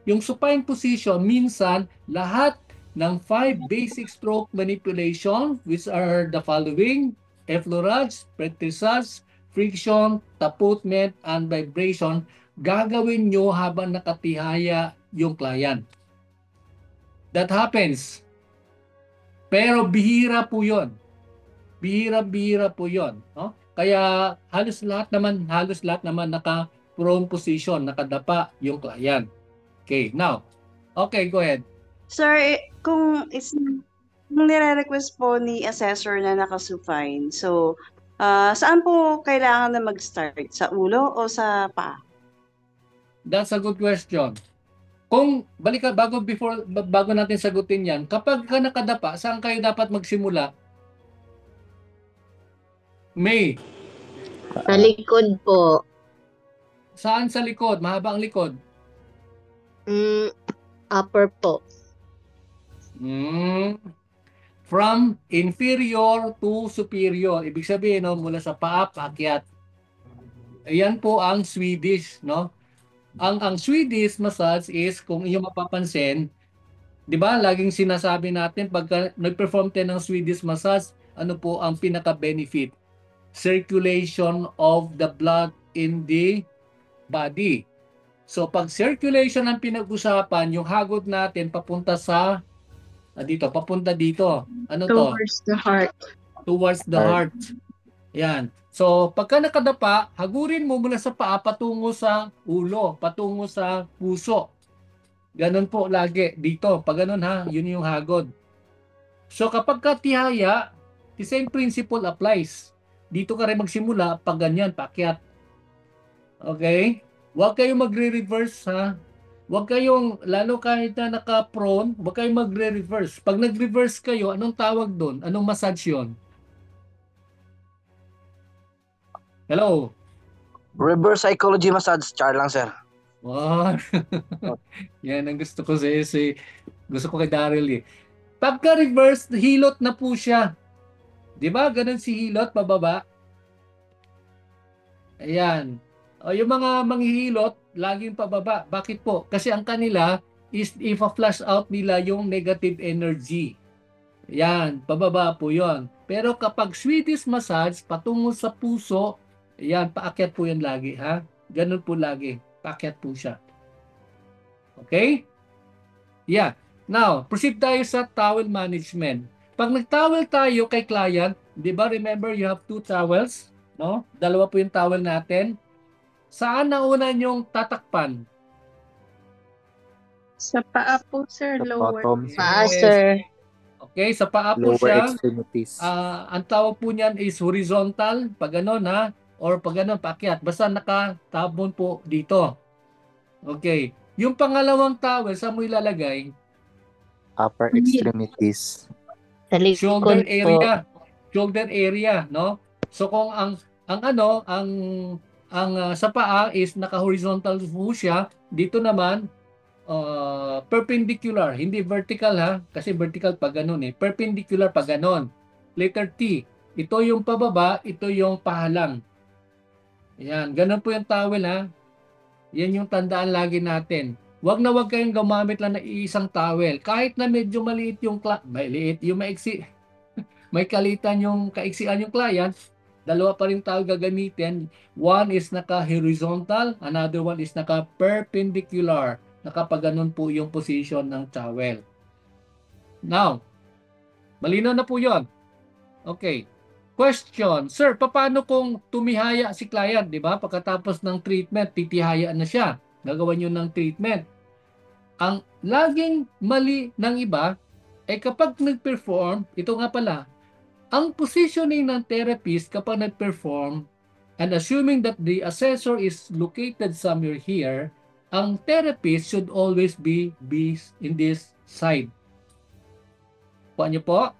Speaker 4: yung supine position, minsan lahat ng 5 basic stroke manipulation, which are the following: effleurage, prêtissage, friction, taputment, and vibration, gagawin nyo habang nakatihaya yung client. That happens. Pero bihira po yun. Bihira po yun. No? Kaya halos lahat naman naka-prone position, nakadapa yung client. Okay, now. Okay, go ahead.
Speaker 5: Sir, kung nire-request po ni assessor na nakasupine, so saan po kailangan na mag-start? Sa ulo o sa paa?
Speaker 4: That's a good question. Kung bago natin sagutin yan, kapag ka nakadapa, saan kayo dapat magsimula? May.
Speaker 6: Sa likod po.
Speaker 4: Saan sa likod? Mahaba ang likod?
Speaker 6: Upper po.
Speaker 4: From inferior to superior. Ibig sabihin, mula sa paa, paakyat. Ayan po ang Swedish, no? Ang Swedish massage is, kung iyo mapapansin, di ba, laging sinasabi natin, pagka nag-perform tayo ng Swedish massage, ano po ang pinaka-benefit? Circulation of the blood in the body. So, pag circulation ang pinag-usapan, yung hagod natin papunta sa, papunta dito. Ano to?
Speaker 2: Towards the heart.
Speaker 4: Towards the heart. Yan. So, pagka nakadapa, hagurin mo mula sa paa patungo sa ulo, patungo sa puso. Ganun po lagi dito. Pag ganun ha, yun yung hagod. So, kapag katihaya, the same principle applies. Dito ka rin magsimula pag ganyan, paakyat. Okay? Huwag kayong magre-reverse ha. Huwag kayong, lalo kahit na naka-prone, huwag kayong magre-reverse. Pag nag-reverse kayo, anong tawag doon? Anong massage yun? Hello?
Speaker 3: Reverse psychology massage, char lang, sir.
Speaker 4: Wow. Yan ang gusto ko gusto ko kay Daryl eh. Pagka reverse, hilot na po siya. 'Di ba? Ganun si hilot pababa. Ayan. O yung mga manghihilot, laging pababa. Bakit po? Kasi ang kanila is if-flush out nila yung negative energy. Yan, pababa po 'yon. Pero kapag Swedish massage patungo sa puso, yan, paakyat po yan lagi, ha? Ganun po lagi. Paakyat po siya. Okay? Yeah. Now, proceed tayo sa towel management. Pag nag-towel tayo kay client, di ba, remember you have 2 towels, no? Dalawa po yung towel natin. Saan nauna yung tatakpan?
Speaker 2: Sa paa po, sir.
Speaker 1: Sa
Speaker 2: Lower.
Speaker 1: bottom,
Speaker 6: Paa,
Speaker 4: Yes.
Speaker 6: sir.
Speaker 4: Okay, sa paa po
Speaker 1: lower
Speaker 4: siya.
Speaker 1: extremities.
Speaker 4: Ang tawag po niyan is horizontal, pag gano'n ha, or pag gano'n, paakyat. Basta nakatabon po dito. Okay. Yung pangalawang towel, saan mo ilalagay?
Speaker 1: Upper extremities.
Speaker 6: Sa
Speaker 4: Shoulder
Speaker 6: likod po.
Speaker 4: area. Shoulder area, no? So kung ang sa paa is naka-horizontal po siya, dito naman perpendicular, hindi vertical ha, kasi vertical pag ganun eh. Perpendicular pag ganun. Letter T. Ito yung pababa, ito yung pahalang. Yan, ganun po yung towel ha. Yan yung tandaan lagi natin. Huwag na huwag kayong gumamit lang ng isang towel. Kahit na medyo maliit yung maiksi, may kalitan yung kaiksian yung client, dalawa pa rin towel gagamitin. One is naka-horizontal, another one is naka-perpendicular. Nakapaganon po yung position ng towel. Now, malinaw na po yon. Okay. Question, sir, paano kung tumihaya si client, di ba? Pagkatapos ng treatment, titihaya na siya. Gagawa nyo ng treatment. Ang laging mali ng iba, ay kapag nag-perform, ito nga pala, ang positioning ng therapist kapag nag-perform, and assuming that the assessor is located somewhere here, ang therapist should always be in this side. Kuha niyo po?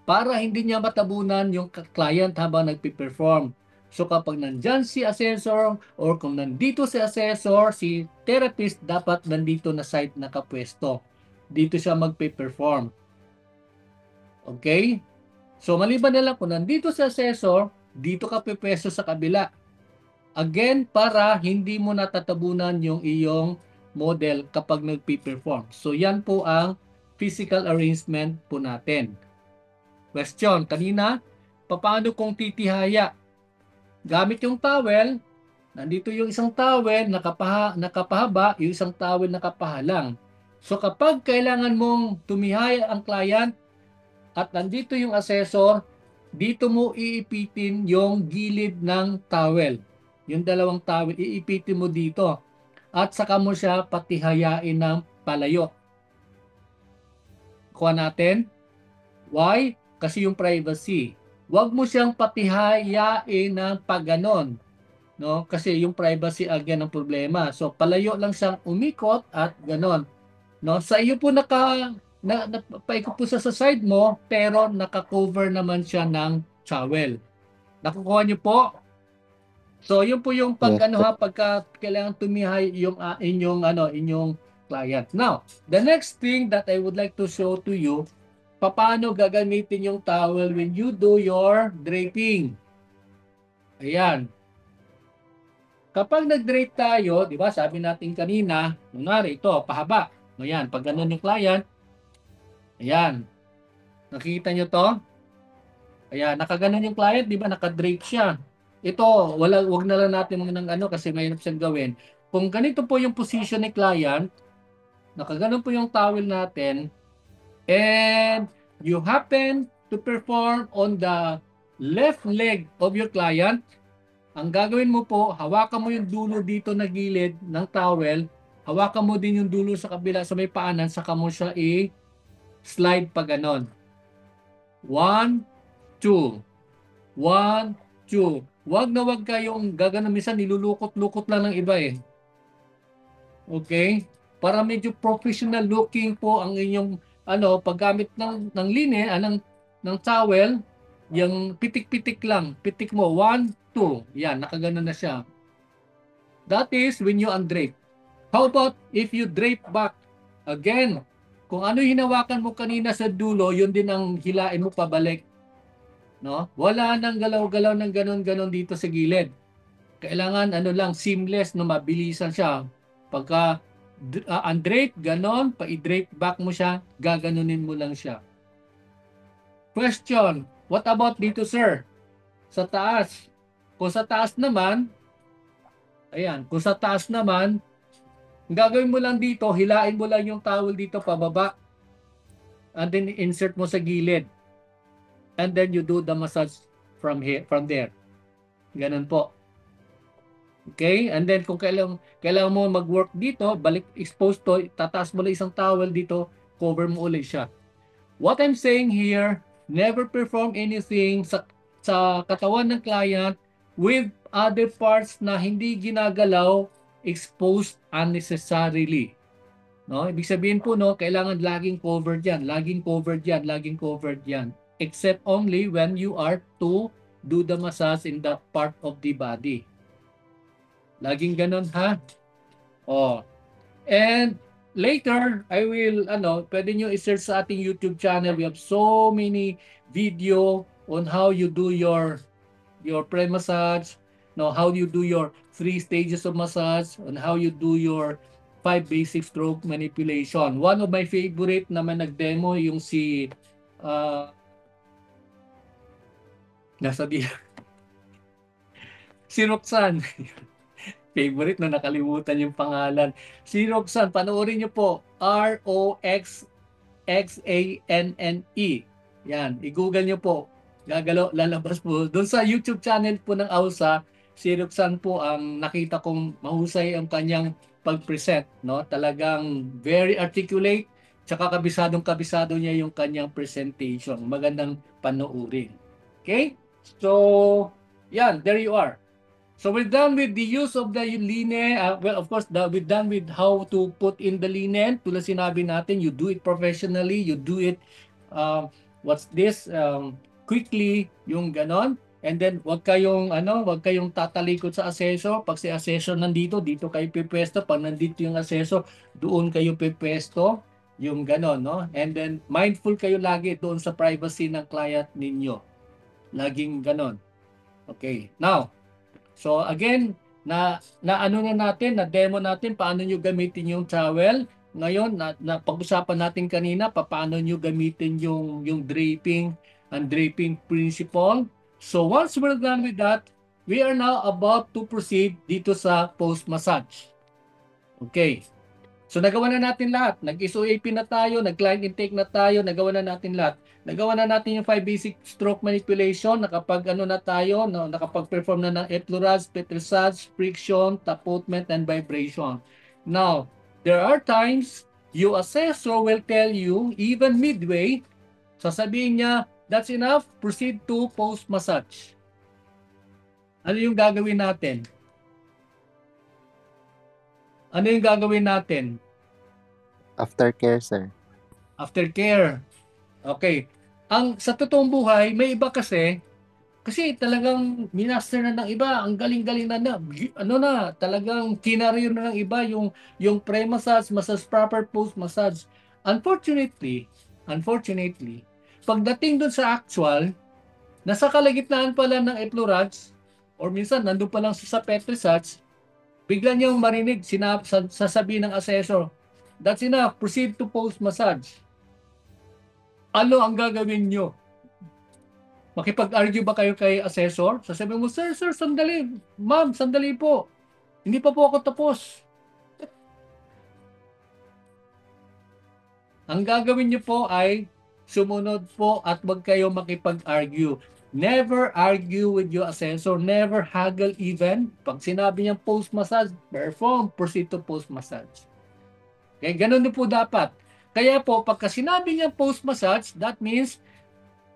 Speaker 4: Para hindi niya matabunan yung client habang nagpe-perform. So kapag nandyan si assessor or kung nandito si assessor, si therapist dapat nandito na side nakapwesto. Dito siya magpe-perform. Okay? So maliban na lang kung nandito si assessor, dito ka pwesto sa kabila. Again, para hindi mo natatabunan yung iyong model kapag nagpe-perform. So yan po ang physical arrangement po natin. Question, kanina, paano kung titihaya? Gamit yung towel, nandito yung isang towel, nakapahaba, yung isang towel nakapahalang. So kapag kailangan mong tumihaya ang client at nandito yung assessor, dito mo iipitin yung gilid ng towel. Yung dalawang towel, iipitin mo dito. At saka mo siya patihayain ng palayo. Kuha natin. Why? Kasi yung privacy. Huwag mo siyang patihayain ng pagganon. No? Kasi yung privacy again ang problema. So palayo lang siyang umikot at ganon. No? Sa iyo po paikot po sa side mo, pero naka-cover naman siya ng towel. Nakukuha niyo po? So yun po yung pagka kailangan tumihay yung inyong client. Now, the next thing that I would like to show to you, paano gagamitin yung towel when you do your draping. Ayan. kapag nag-drape tayo, di ba, sabi natin kanina, kunwari ito, pahaba. Ayan, pag ganun yung client, ayan, nakikita nyo to? Ayan, nakaganon yung client, di ba, naka-drape siya. Ito, wag na lang natin ng ano kasi mahirap siyang gawin. Kung ganito po yung position ni client, nakaganon po yung towel natin, and you happen to perform on the left leg of your client, ang gagawin mo po, hawakan mo yung dulo dito na gilid ng towel, hawakan mo din yung dulo sa kabila sa may paanan, saka mo siya i-slide pa ganon. 1, 2. 1, 2. Wag na wag kayong gaganon, minsan nilulukot-lukot lang ng iba eh. Okay? Para medyo professional looking po ang inyong paggamit ng line, ng towel, yung pitik-pitik lang. Pitik mo, 1, 2. Yan, nakaganon na siya. That is when you undrape. How about if you drape back? Again, kung ano hinawakan mo kanina sa dulo, yun din ang hilain mo pabalik. No? Wala nang galaw-galaw ng ganon-ganon dito sa gilid. Kailangan lang, seamless, no, mabilisan siya. Pagka undrape, ganon, pa-i-drape back mo siya, gaganunin mo lang siya. Question, what about dito, sir? Sa taas. Kung sa taas naman, ayan, kung sa taas naman, gagawin mo lang dito, hilain mo lang yung towel dito pababa. And then insert mo sa gilid. And then you do the massage from there. Ganun po. Okay? And then kung kailangan mo mag-work dito, balik expose to, tataas mo lang isang towel dito, cover mo ulit siya. What I'm saying here, never perform anything sa katawan ng client with other parts na hindi ginagalaw, exposed unnecessarily. No? Ibig sabihin po, no, kailangan laging covered yan, laging covered yan, laging covered yan. Except only when you are to do the massage in that part of the body. Laging ganun, ha? Oh. And later, I will, pwede nyo i-search sa ating YouTube channel. We have so many video on how you do your pre-massage, how you do your 3 stages of massage, on how you do your 5 basic stroke manipulation. One of my favorite naman nag-demo yung si si Roxanne. Favorite na nakalimutan yung pangalan. Si Roxanne, panoorin nyo po. ROXXANNE. Yan, i-google nyo po. Lalabas po. Doon sa YouTube channel po ng AUSA, si Roxanne po ang nakita kong mahusay ang kanyang pag-present. No? Talagang very articulate, tsaka kabisado niya yung kanyang presentation. Magandang panoorin. Okay? So, yan, there you are. So we're done with the use of the line. Well, of course, we're done with how to put in the linen. Tulad sinabi natin, you do it professionally, you do it, quickly, yung ganon. And then, wag kayong tatalikod sa aseso. Pag si aseso nandito, dito kayo pipwesto. Pag nandito yung aseso, doon kayo pipwesto. Yung ganon, no? And then, mindful kayo lagi doon sa privacy ng client ninyo. Laging ganon. Okay. Now, so again, na demo natin paano nyo gamitin yung towel. Ngayon, na pag-usapan natin kanina, paano nyo gamitin yung draping and draping principle. So once we're done with that, we are now about to proceed dito sa post-massage. Okay. So nagawa na natin lahat. Nag-SOAP na tayo, nag-client intake na tayo, nagawa na natin lahat. Nagawa na natin yung 5 basic stroke manipulation, nakapag-perform na ng effleurage, petrissage, friction, tapotement, and vibration. Now, there are times your assessor will tell you, even midway, sasabihin niya, that's enough, proceed to post-massage. Ano yung gagawin natin? Ano yung gagawin natin?
Speaker 1: Aftercare, sir.
Speaker 4: Aftercare. Okay. Sa totoong buhay, may iba kasi talagang minaster na ng iba, ang galing-galing na, talagang kinarir na ng iba yung pre-massage, massage proper post-massage. Unfortunately, pagdating dun sa actual, nasa kalagitnaan pala ng effleurage, or minsan nandun pa lang sa petrissage, bigla niyong marinig, sasabihin ng assessor, that's enough, proceed to post-massage. Ano ang gagawin niyo? Makipag-argue ba kayo kay assessor? Sasabihin mo, sir, sandali. Ma'am, sandali po. Hindi pa po ako tapos. Ang gagawin niyo po ay sumunod po at wag kayo makipag-argue. Never argue with your assessor. Never haggle even. Pag sinabi niyang post-massage, perform, proceed to post-massage. Okay, ganun din po dapat. Kaya po, pagka sinabi niyang post-massage, that means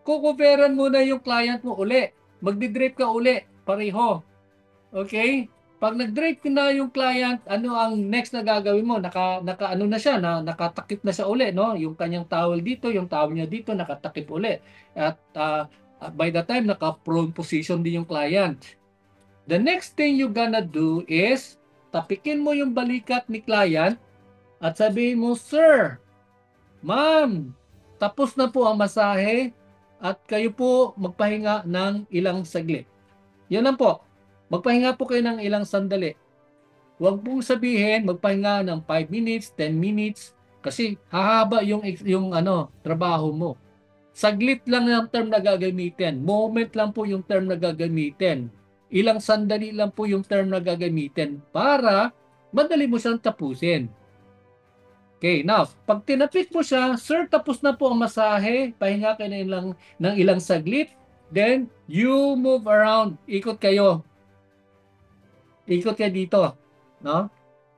Speaker 4: kukuveran muna yung client mo uli. Magdi-drape ka uli. Pareho. Okay? Pag nag-drape na yung client, ano ang next na gagawin mo? Ano na siya, nakatakip na siya uli, no? Yung kanyang towel dito, yung towel niya dito, nakatakip uli. At by the time, naka-prone position din yung client. The next thing you gonna do is, tapikin mo yung balikat ni client at sabihin mo, sir, ma'am, tapos na po ang masahe, at kayo po magpahinga ng ilang saglit. Yan lang po. Magpahinga po kayo ng ilang sandali. Huwag pong sabihin magpahinga ng 5 minutes, 10 minutes kasi hahaba yung trabaho mo. Saglit lang yung term na gagamitin. Moment lang po yung term na gagamitin. Ilang sandali lang po yung term na gagamitin para madali mo siyang tapusin. Okay, now, pag tinapik mo siya, sir, tapos na po ang masahe, pahinga kayo ng ilang saglit, then you move around, ikot kayo. Ikot kayo dito, no?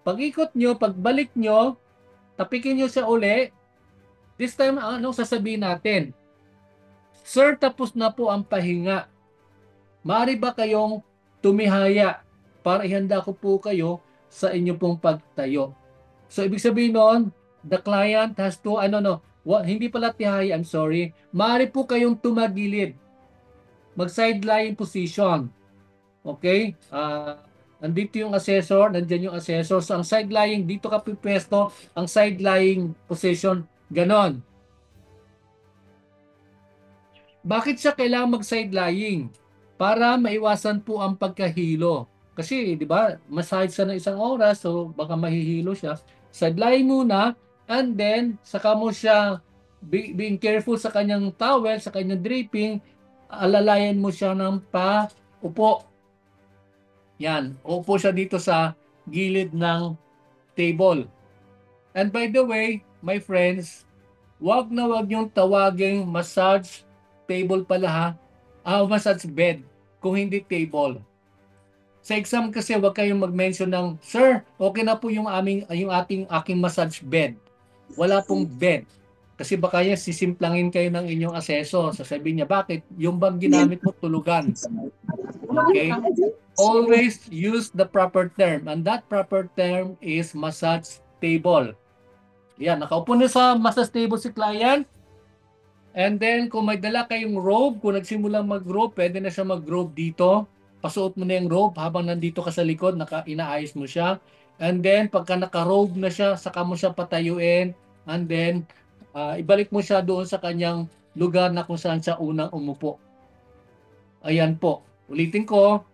Speaker 4: Pag ikot nyo, pagbalik nyo, tapikin nyo siya uli, this time, anong sasabihin natin? Sir, tapos na po ang pahinga. Maaari ba kayong tumihaya para ihanda ko po kayo sa inyo pong pagtayo? So, ibig sabihin noon, the client has to, hindi pala tihaya, I'm sorry. Maaari po kayong tumagilid. Mag-side-lying position. Okay? Nandito yung assessor, nandiyan yung assessor. So, ang side-lying, dito ka pipwesto, ang side-lying position, ganon. Bakit siya kailangan mag-side-lying? Para maiwasan po ang pagkahilo. Kasi, di ba, massage siya ng isang oras, so baka mahihilo siya. Side-lying muna, and then, saka mo siya, being careful sa kanyang towel, sa kanyang draping, alalayan mo siya ng paupo. Yan, upo siya dito sa gilid ng table. And by the way, my friends, wag na wag yung tawaging massage table pala ha, massage bed, kung hindi table. Sa exam kasi wag kayong mag-mention ng, sir, okay na po yung aking massage bed. Wala pong bed. Kasi baka yan sisimplangin kayo ng inyong assessor. Sasabihin niya, bakit? Yung bang ginamit mo tulugan. Okay? Always use the proper term. And that proper term is massage table. Yan, nakaupo na sa massage table si client. And then, kung may dala kayong robe, kung nagsimulang mag-robe, pwede na siya mag-robe dito. Pasuot mo na yung robe habang nandito ka sa likod, inaayos mo siya. And then, pagka naka-robe na siya, saka mo siya patayuin. And then, ibalik mo siya doon sa kanyang lugar na kung saan siya unang umupo. Ayan po. Ulitin ko.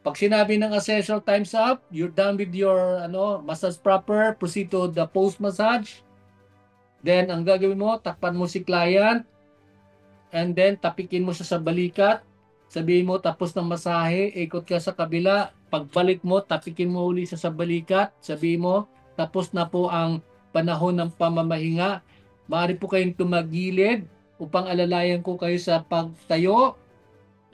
Speaker 4: Pag sinabi ng assessor, time's up, you're done with your massage proper, proceed to the post-massage. Then, ang gagawin mo, takpan mo si client. And then, tapikin mo siya sa balikat. Sabihin mo, tapos ng masahe, ikot ka sa kabila. Pagbalik mo, tapikin mo uli sa balikat. Sabihin mo, tapos na po ang panahon ng pamamahinga. Maaari po kayong tumagilid upang alalayan ko kayo sa pagtayo.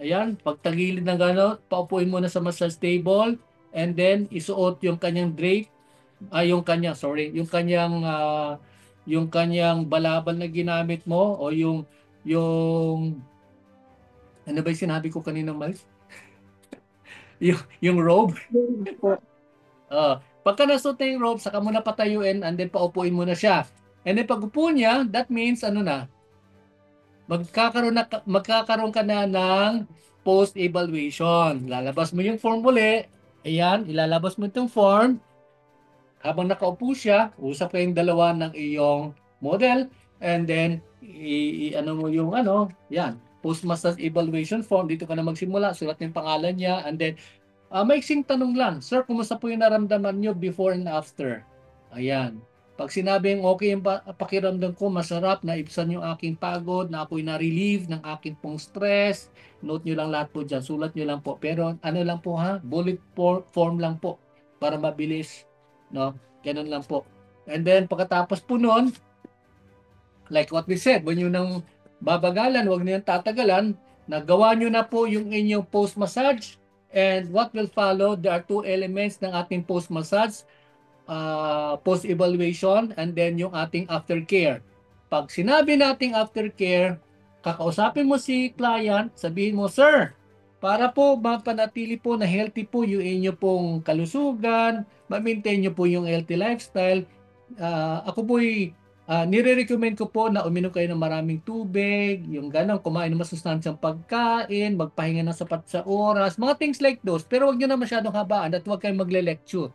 Speaker 4: Ayan, pagtagilid ng gano'n, paupuin mo na sa massage table. And then, isuot yung kanyang drape. Yung kanyang balabal na ginamit mo o yung ano ba yung sinabi ko kaninang malis? yung robe. Pagka nasuot na yung robe, saka mo na patayuin and then paupuin mo na siya. And then pag upo niya, that means magkakaroon ka na ng post-evaluation. Lalabas mo yung form uli. Ayan, ilalabas mo itong form. Habang nakaupo siya, usap kayong dalawa ng iyong model. And then, yan, post-massage evaluation form. Dito ka na magsimula. Sulat yung pangalan niya. And then, Maiksing tanong lang, sir, kumusta po yung naramdaman nyo before and after? Ayan. Pag sinabing okay yung pakiramdam ko, masarap, naibsan yung aking pagod, na ako'y na-relieve ng aking pong stress, note nyo lang lahat po dyan, sulat nyo lang po. Pero ano lang po ha, bullet form lang po para mabilis. No? Ganun lang po. And then pagkatapos po nun, like what we said, huwag nyo nang babagalan, huwag nyo nang tatagalan, nagawa nyo na po yung inyong post-massage. And what will follow, there are two elements ng ating post-massage. Post-evaluation and then yung ating aftercare. Pag sinabi nating aftercare, kakausapin mo si client, sabihin mo, sir, para po mapanatili po na healthy po yung inyo pong kalusugan, ma-maintain nyo po yung healthy lifestyle, ako po'y nire-recommend ko po na uminom kayo ng maraming tubig, yung gano'n, kumain ng masustansyang pagkain, magpahinga ng sapat sa oras, mga things like those. Pero wag nyo na masyadong habaan at wag kayong magle-lecture.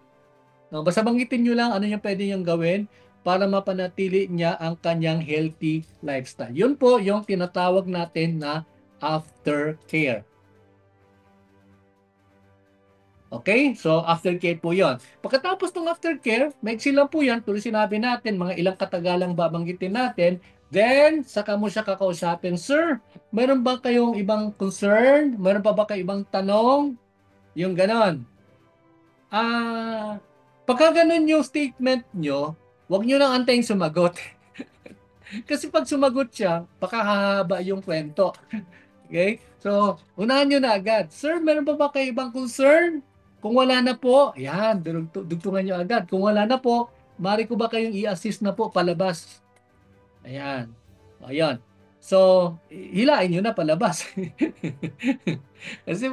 Speaker 4: No, basta banggitin nyo lang ano yung pwede niyong gawin para mapanatili niya ang kanyang healthy lifestyle. Yun po yung tinatawag natin na aftercare. Okay? So, aftercare po yon. Pagkatapos ng aftercare, maiksi lang po yan. Tuloy sinabi natin, mga ilang katagalang babanggitin natin. Then, saka mo siya kakausapin, sir, meron ba kayong ibang concern? Meron pa ba kayong ibang tanong? Yung ganon. Pagka ganun yung statement nyo, huwag nyo nang antayin sumagot. Kasi pag sumagot siya, baka hahaba yung kwento. Okay? So, unahan nyo na agad. Sir, meron pa ba kayo ibang concern? Kung wala na po, yan, dugtungan nyo agad. Kung wala na po, mari ko ba kayong i-assist na po palabas? Ayan. Ayan. So, hilain nyo na palabas. Kasi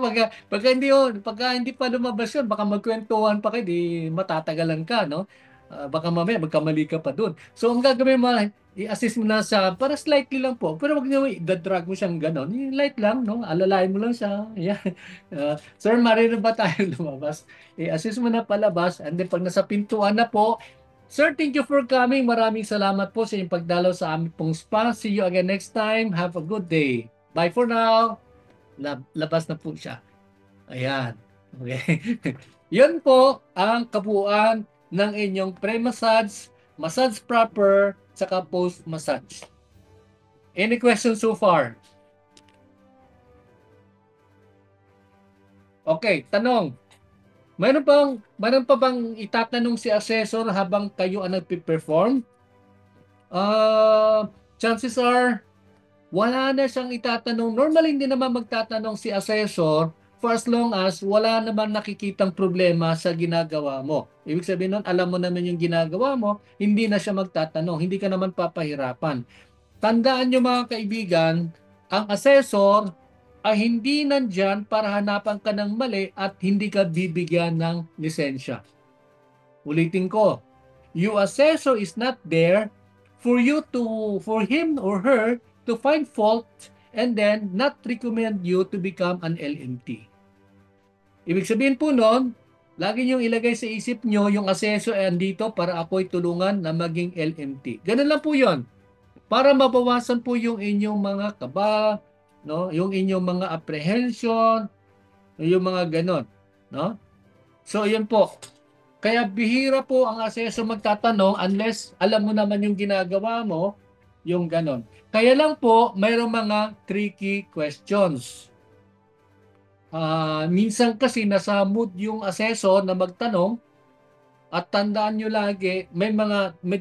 Speaker 4: pagka hindi pa lumabas yun, baka magkwentuhan pa kayo, di matatagalan ka, no? Baka mamaya magkamali ka pa dun. So, ang gagawin mo, i-assist mo na sa, para slightly lang po, pero wag nyo i-drag mo siyang ganon. Light lang, no? Alalain mo lang siya. Ayan. Sir, marino ba tayo lumabas? I-assist mo na palabas, and then pag nasa pintuan na po, sir, thank you for coming. Maraming salamat po sa inyong pagdalaw sa aming pong spa. See you again next time. Have a good day. Bye for now. Labas na po siya. Ayan. Okay. Yun po ang kabuuan ng inyong pre-massage, massage proper, saka post-massage. Any questions so far? Okay, tanong. Meron pa bang itatanong si assessor habang kayo ang nagpe-perform? Chances are, wala na siyang itatanong. Normally, hindi naman magtatanong si assessor for as long as wala naman nakikitang problema sa ginagawa mo. Ibig sabihin nun, alam mo naman yung ginagawa mo, hindi na siya magtatanong. Hindi ka naman papahirapan. Tandaan nyo mga kaibigan, ang assessor ay hindi nandyan para hanapan ka ng mali at hindi ka bibigyan ng lisensya. Ulitin ko, your assessor is not there for him or her to find fault and then not recommend you to become an LMT. Ibig sabihin po nun, lagi niyong ilagay sa isip niyo yung assessor ay andito para ako'y tulungan na maging LMT. Ganun lang po yun. Para mabawasan po yung inyong mga kaba, no, yung inyong mga apprehension, yung mga ganon, no? So, yun po. Kaya bihira po ang assessor magtatanong unless alam mo naman yung ginagawa mo, yung ganon. Kaya lang po, mayroong mga tricky questions. Minsan kasi nasa mood yung assessor na magtanong, at tandaan nyo lagi, may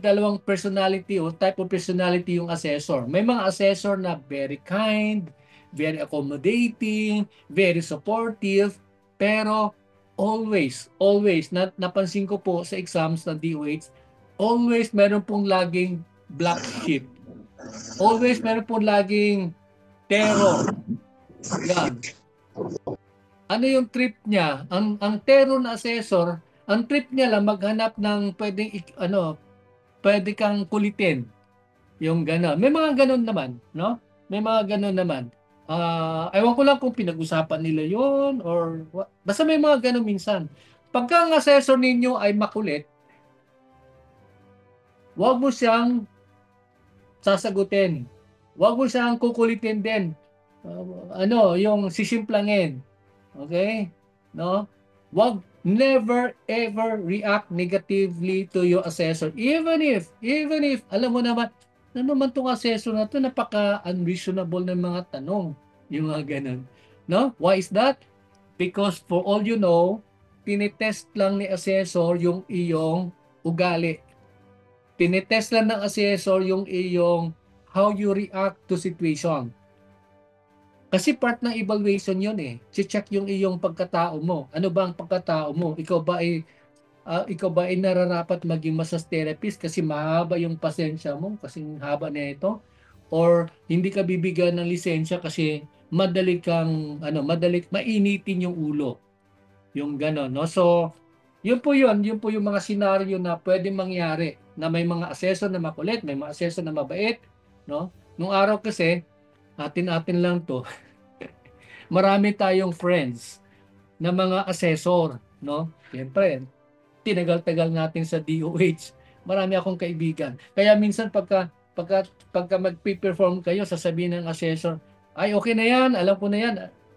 Speaker 4: dalawang personality o type of personality yung assessor. May mga assessor na very kind, very accommodating, very supportive, pero always, napansin ko po sa exams ng DOH, always meron pong laging black sheep. Always meron pong laging terror. Yan. Ano yung trip niya? Ang terror na assessor, ang trip niya lang maghanap ng pwede kang kulitin. Yung gano'n. May mga gano'n naman, no? May mga gano'n naman. Ewan ko lang kung pinag-usapan nila yon or what. Basta may mga gano'n minsan. Pagka ang assessor ninyo ay makulit, huwag mo siyang sasagutin. Huwag mo siyang kukulitin din. Yung sisimplangin. Okay? No? Wag never ever react negatively to your assessor. Even if, alam mo naman, ano man tong assessor na to, napaka-unreasonable ng mga tanong. Yung mga ganun. No? Why is that? Because for all you know, tinitest lang ni assessor yung iyong ugali. Tinitest lang ng assessor yung iyong how you react to situation. Kasi part ng evaluation yun eh. Check yung iyong pagkatao mo. Ano ba ang pagkatao mo? Ikaw ba ay nararapat maging massage therapist kasi mahaba yung pasensya mo kasi haba na ito? Or hindi ka bibigyan ng lisensya kasi madali mainitin yung ulo. Yung gano'n, no? So, yun po yung mga senaryo na pwedeng mangyari na may mga assessor na makulit, may mga assessor na mabait, no? Nung araw kasi, atin lang to. Marami tayong friends na mga assessor, no? Siyempre, tinagal-tagal natin sa DOH. Marami akong kaibigan. Kaya minsan pagka magpe-perform kayo, sasabihin ng assessor, ay okay na yan, alam ko na yan.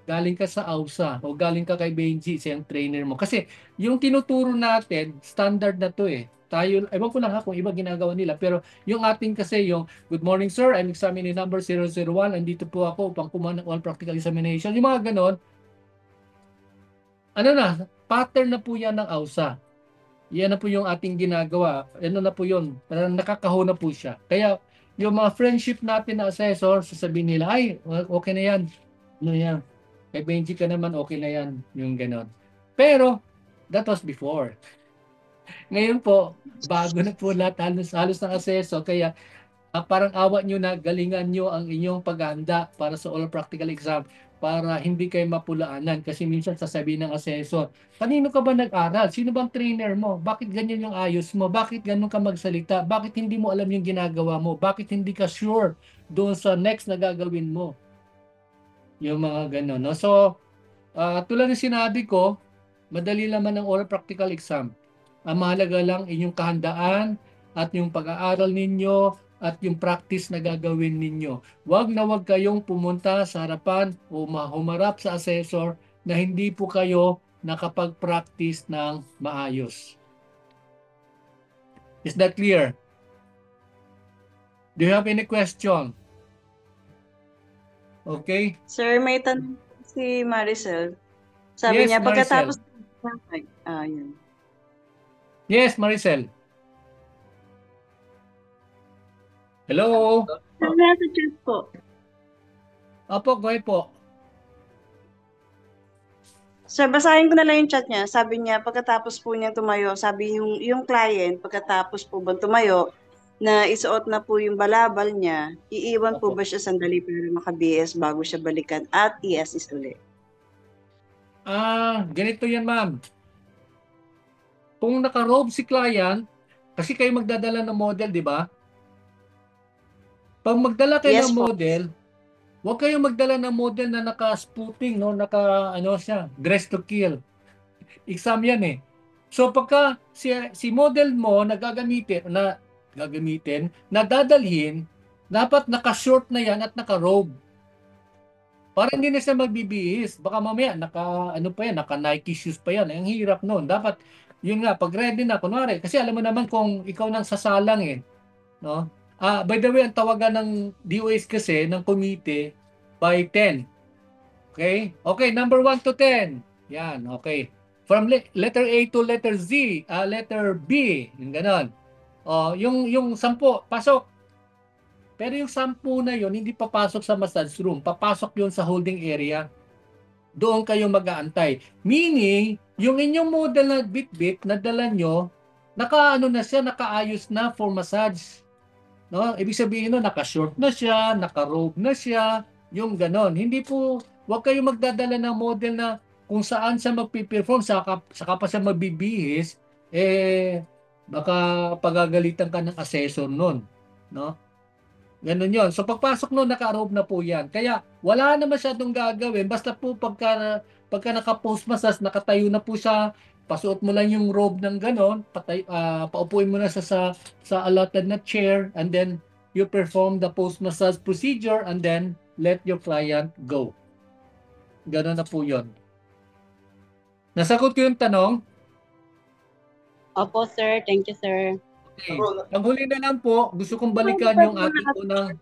Speaker 4: Galing ka sa AUSA o galing ka kay Benji, siyang trainer mo. Kasi yung tinuturo natin, standard na to eh. Tayo, ewan ko lang ha kung iba ginagawa nila, pero yung ating kasi yung, good morning sir, I'm examining number 001, andito po ako upang kumuha ng all practical examination. Yung mga ganon, pattern na po yan ng AUSA. Yan na po yung ating ginagawa. Ano na po yun, parang nakakaho na po siya. Kaya yung mga friendship natin na assessor, sasabihin nila, ay, okay na yan. Ano yan? Kay Benji ka naman, okay na yan. Yung ganon. Pero, that was before. Ngayon po, bago na po lahat halos ng assessor, kaya parang awa nyo na galingan nyo ang inyong paghahanda para sa all practical exam para hindi kayo mapulaanan. Kasi minsan sasabihin ng assessor, kanino ka ba nag-aral? Sino bang trainer mo? Bakit ganyan yung ayos mo? Bakit ganun ka magsalita? Bakit hindi mo alam yung ginagawa mo? Bakit hindi ka sure doon sa next na gagawin mo? Yung mga ganun. No? So, tulad ng sinabi ko, madali naman ang oral practical exam. Ang mahalaga lang inyong kahandaan at yung pag-aaral ninyo at yung practice na gagawin ninyo. Huwag na huwag kayong pumunta sa harapan o humarap sa assessor na hindi po kayo nakapag-practice ng maayos. Is that clear? Do you have any question? Okay?
Speaker 5: Sir, may tanong si Maricel. Sabi
Speaker 4: Yes,
Speaker 5: niya,
Speaker 4: Maricel.
Speaker 5: pagkatapos... yun.
Speaker 4: Yes, Maricel. Hello?
Speaker 5: Nasa chat po.
Speaker 4: Opo, go ahead po.
Speaker 5: Sir, basahin ko na lang yung chat niya. Sabi niya, pagkatapos po niya tumayo, sabi yung client, pagkatapos po ba tumayo, na isuot na po yung balabal niya, iiwan po ba siya sandali para maka-BS bago siya balikan at i-assist ulit?
Speaker 4: Ganito yan, ma'am. Kung naka-robe si client, kasi kayo magdadala ng model, di ba? Pag magdala kayo
Speaker 5: Yes
Speaker 4: ng
Speaker 5: po.
Speaker 4: model, huwag kayong magdala ng model na naka-spooting, no? Dress to kill. Exam yan eh. So pagka si model mo nadadalhin, dapat naka-short na yan at naka-robe. Para hindi na siya magbibihis. Baka mamaya naka Nike shoes pa yan. Ang hirap noon. Dapat yun nga, pag ready na, kunwari, kasi alam mo naman kung ikaw nang sasalang eh. No? By the way, ang tawagan ng DOS kasi, ng committee, by 10. Okay? Okay, number 1 to 10. Yan, okay. From letter A to letter Z, letter B, yung ganon. Yung 10, pasok. Pero yung 10 na yun, hindi papasok sa massage room. Papasok yun sa holding area. Doon kayo mag-aantay. Meaning, yung inyong model na bit-bit na dala nyo, nakaayos na for massage. No? Ibig sabihin no, naka-short na siya, naka-robe na siya, yung ganon. Hindi po, huwag kayo magdadala ng model na kung saan siya magpiperform, saka pa siya magbibihis, baka pagagalitan ka ng assessor nun. No? Ganun yun. So pagpasok nun, naka-robe na po yan. Kaya wala na masyadong gagawin. Basta po pagka naka-post massage, nakatayo na po siya, pasuot mo lang yung robe ng ganon, paupuin mo na sa allotted na chair, and then you perform the post massage procedure and then let your client go. Ganon na po yun. Nasagot ko yung tanong?
Speaker 6: Opo, sir. Thank you, sir.
Speaker 4: Okay. Ang huli na lang po, gusto kong balikan yung ating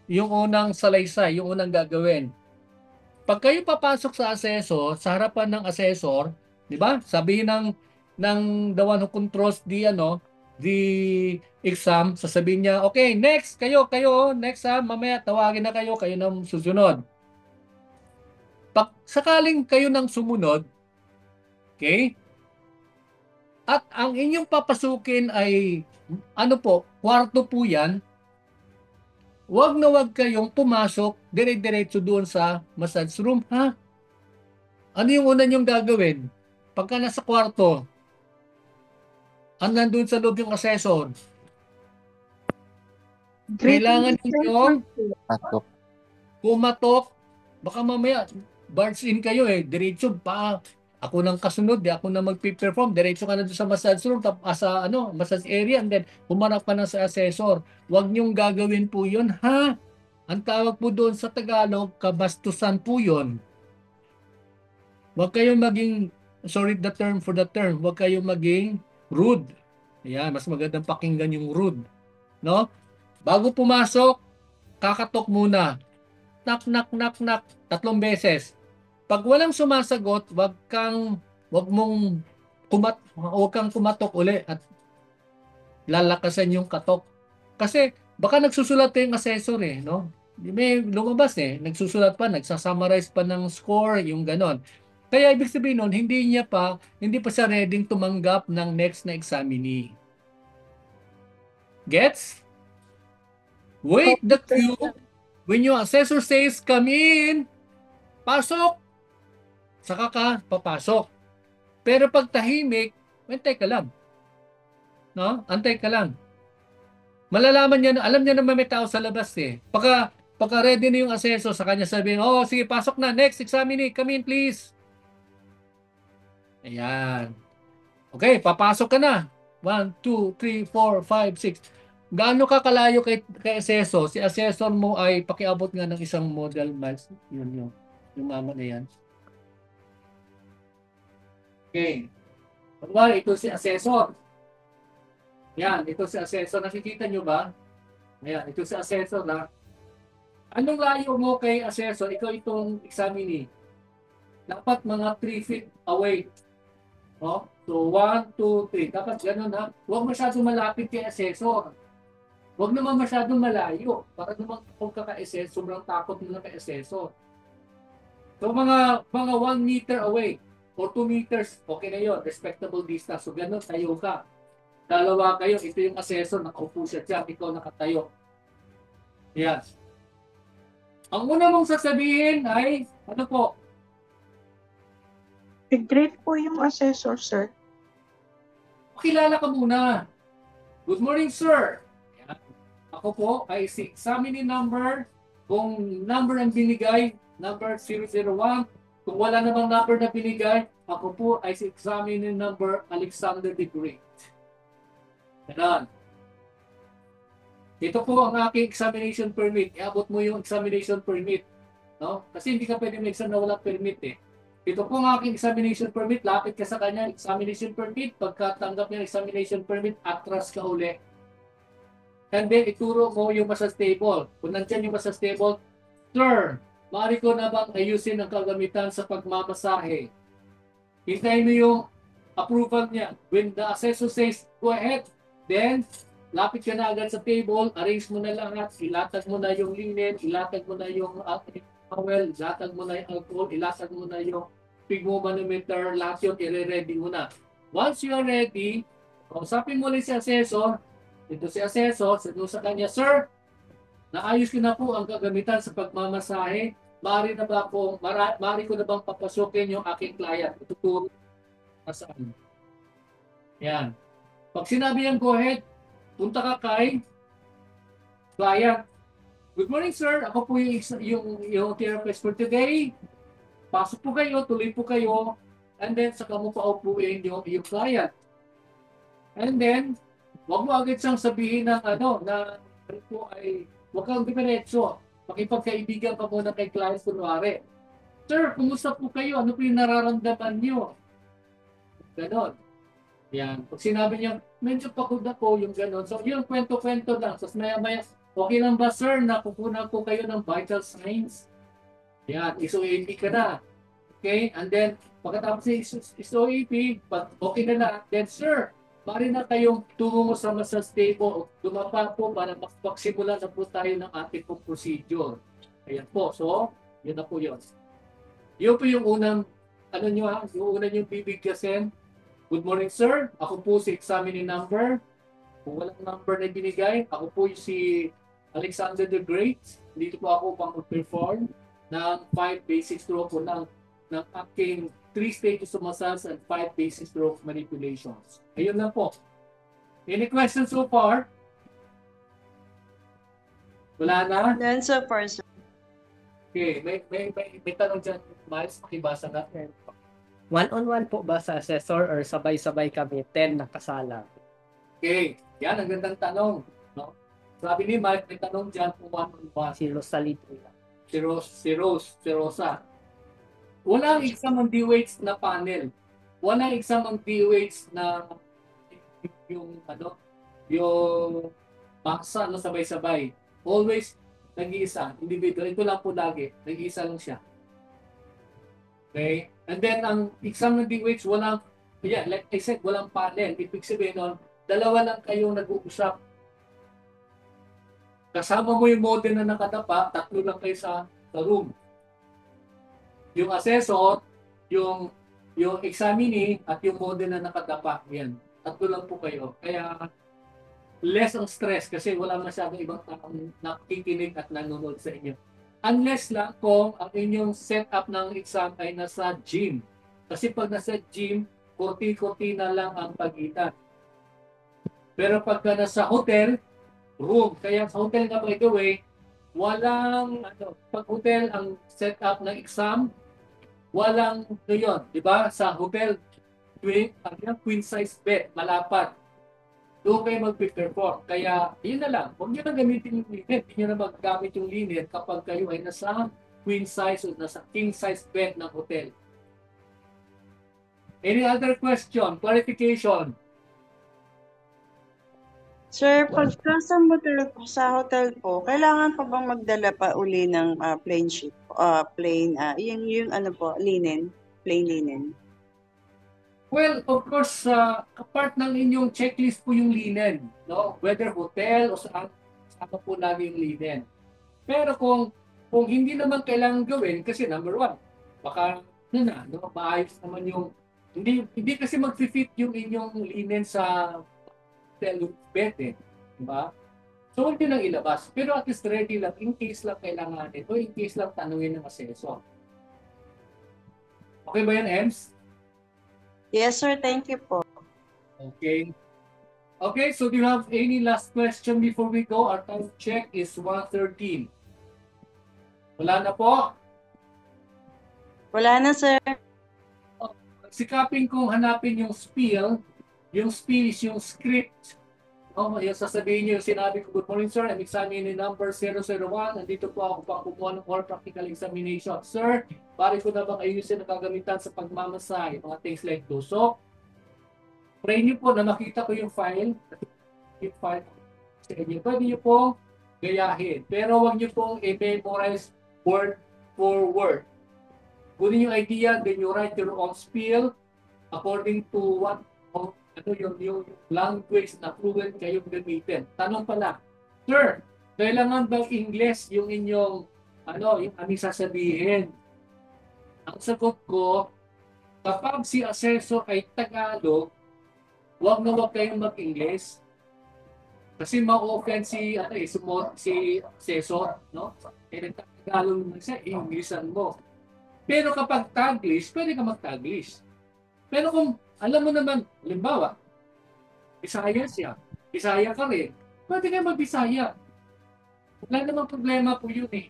Speaker 4: unang salaysay, yung unang gagawin. Pag kayo papasok sa assessor, sa harapan ng assessor, di ba? Sabihin ng the one who controls the exam, sasabihin niya, okay, next, kayo, next mamaya tawagin na kayo na susunod. Pag sakaling kayo nang sumunod, okay? At ang inyong papasukin ay, kwarto po yan, wag na wag kayong pumasok dire-diretso doon sa massage room, ha? Ano yung una niyong gagawin? Pagka nasa kwarto, nandun sa loob yung assessor, kailangan niyo
Speaker 1: Patok.
Speaker 4: kumatok. Baka mamaya, barge in kayo diretso pa. Ako nang kasunod, ako na magpi-perform, diretso ka na doon sa massage room, sa massage area, and then humarap ka na sa assessor. Huwag niyong gagawin po yun, ha? Ang tawag po doon sa Tagalog, kabastusan po yun. Huwag kayong maging, sorry the term for the term, huwag kayong maging rude. Ayan, mas magandang pakinggan yung rude. No? Bago pumasok, kakatok muna. Knock, knock, knock, knock, 3 beses. Pag walang sumasagot, wag kang kumatok uli at lalakasan yung katok. Kasi baka nagsusulat pa yung assessor no? May lumabas nagsusulat pa, nagsasummarize pa ng score, yung ganon. Kaya ibig sabihin nun, hindi pa siya ready tumanggap ng next na examinee. Gets? Wait the queue. When your assessor says, come in, pasok, saka ka papasok. Pero pag tahimik, antay ka lang. No? Antay ka lang. Malalaman niya, alam niya naman may tao sa labas Pagka ready na yung assessor, sa kanya sabihin, oh, sige, pasok na. Next examinee, come in please. Ayan. Okay, papasok ka na. 1, 2, 3, 4, 5, 6. Gaano ka kalayo kay assessor? Si assessor mo ay pakiabot nga ng isang model miles. Yun. Yung mama na yan. Okay. Pagwari, ito si assessor. Yan, ito si assessor. Nakikita nyo ba? Ayan, ito si assessor na. Anong layo mo kay assessor? Ikaw itong examinee. Dapat mga 3 feet away. Oh, so 1, 2, 3. Dapat ganun ha. Huwag masyadong malapit kay assessor. Huwag naman masyadong malayo. Para naman kung kaka-assess, sobrang takot mo na kay assessor. So mga 1 meter away or 2 meters, okay na yun. Respectable distance. So ganun, tayo ka. Dalawa kayo, ito yung assessor, nakaupo siya dyan, ikaw nakatayo. Yes. Ang una mong sasabihin ay, ano po?
Speaker 2: I-grade po yung assessor, sir.
Speaker 4: Pakilala ka muna. Good morning, sir. Yan. Ako po ay si examinee number. Kung number ang binigay, number 001. Kung wala namang number na binigay, ako po ay si examinee number Alexander the Great. Ganun. Ito po ang aking examination permit. Iabot mo yung examination permit. No? Kasi hindi ka pwede mag-exam na wala permit Ito po ang aking examination permit. Lapit ka sa kanya, examination permit. Pagkatanggap niya ng examination permit, atras ka uli. And then, ituro mo yung massage table. Kung nandyan yung massage table, sir, maaari ko na bang ayusin ang kagamitan sa pagmamasahe? Hintayin mo yung approval niya. When the assessor says, go ahead, then, lapit ka na agad sa table, arrange mo na lahat, ilatag mo na yung linen, ilatag mo na yung towel, ilatag mo na yung alcohol, ilatag mo na yung pigmomanometer, lahat yun, i-ready mo na. Once you are ready, kausapin mo rin si assessor, ito si assessor, sabi sa kanya, sir, naayos ko na po ang gagamitan sa pagmamasahe, maaari ko na bang papasukin yung aking client? Ituturo na saan. Yan. Pag sinabi yan, go ahead, punta ka kay client. Good morning, sir. Ako po yung therapist for today. Pasok po kayo, tuloy po kayo, and then saka mo paupuin yung client. And then, wag mo agad siyang sabihin ng na po ay, wag kang diretso. Makipagkaibigan ka muna kay client kunwari. Sir, kumusta po kayo? Ano po yung nararamdaman nyo? Ganon. Yan. Pag sinabi niya, medyo pagod ako, yung ganon. So, yung kwento-kwento lang. So, maya-maya, okay lang ba, sir, na kukunan ko kayo ng vital signs? Yan. SOAP ka na. Okay? And then, pagkatapos ng SOAP, pag okay na na, then, sir, mari na kayong tumungo sa massage table o dumapa po para magsimula na po tayo ng ating procedure. Ayan po. So, yun na po yun. Yun po yung unang, ano nyo ha, yung unang yung bibigyasin. Good morning, sir. Ako po si examining number. Kung walang number na binigay, ako po si Alexander the Great. Dito po ako pang perform ng 5 basic stroke po ng aking 3 stages of massage and 5 basic stroke manipulations. Ayun lang po. Any questions so far? Wala na?
Speaker 5: Then so far, sir.
Speaker 4: Okay, may tanong dyan, Miles, pakibasa na.
Speaker 7: One-on-one po ba sa assessor or sabay-sabay kami 10 nakasala?
Speaker 4: Okay, yan ang gandang tanong. No? Sabi ni Mike, may tanong dyan kung one-on-one.
Speaker 7: Si Rosalito lang.
Speaker 4: Si Rosa. Walang exam on DOH na panel. Walang exam on DOH na yung maksa no, sabay-sabay. Always nag-iisa, individual. Ito lang po lagi, nag-iisa lang siya. Okay? And then ang exam ng DOH, walang, like I said, walang panel. Ibig sabihin nun, dalawa lang kayong nag-uusap. Kasama mo yung model na nakatapa, tatlo lang kayo sa room. Yung assessor, yung examinee, at yung model na nakatapa. Yan. Tatlo lang po kayo. Kaya less ang stress kasi wala masyadong ibang taong nakikinig at nanonood sa inyo. Unless lang kung ang inyong setup ng exam ay nasa gym. Kasi pag nasa gym, kurti-kurti na lang ang pagitan. Pero pagka nasa hotel, room. Kaya sa hotel na, by the way, walang, pag hotel ang setup ng exam, walang, yun, di ba? Sa hotel, queen size bed, malapad. Doon kayo mag-perform. Kaya, yun na lang. Huwag nyo na gamitin yung linen. Hindi nyo na maggamit yung linen kapag kayo ay nasa queen size o nasa king size bed ng hotel. Any other question? Clarification?
Speaker 5: Sir, pagka sa hotel po, kailangan pa bang magdala pa uli ng plain sheet? Yung ano po, linen, plain linen.
Speaker 4: Well, of course, part ng inyong checklist po yung linen, no? Whether hotel o saan po lagi yung linen. Pero kung hindi naman kailangan gawin, kasi number one, baka maayos naman yung, hindi kasi mag-fit yung inyong linen sa hotel bed, diba? So, huwag nyo nang ilabas. Pero at least ready lang, in case lang kailanganin, o in case lang tanungin ng assessor. Okay ba yan, Ems?
Speaker 5: Yes, sir. Thank you po.
Speaker 4: Okay. Okay, so do you have any last question before we go? Our time check is 1:13. Wala na po?
Speaker 5: Wala na, sir.
Speaker 4: Sikapin kong hanapin yung spiel. Yung spiel is yung script. Yung sasabihin niyo, sinabi ko, good morning, sir. I'm examining number 001. Nandito po ako pa kumuha ng oral practical examination. Sir, pare ko na bang ayusin na gagamitan sa pagmamasay, mga things like those. So, pray niyo po na makita ko yung file. Yung file sa inyo. Pwede niyo po gayahin. Pero huwag niyo pong i-memorize word for word. Kunin yung idea, then you write your own spiel according to what yung language na fluent kayong gamitin. Tanong pala, sir, kailangan bang English yung inyong, yung aming sasabihin? Ang sagot ko, kapag si assessor ay Tagalog, huwag kayong mag-English. Kasi ma-offend si assessor, no? Tagalog naman siya, Englishan mo. Pero kapag Taglish, pwede ka mag-Taglish. Pero kung alam mo naman, halimbawa, Bisaya siya, Bisaya ka rin, pwede kayo mag-Bisaya. Wala namang problema po yun eh.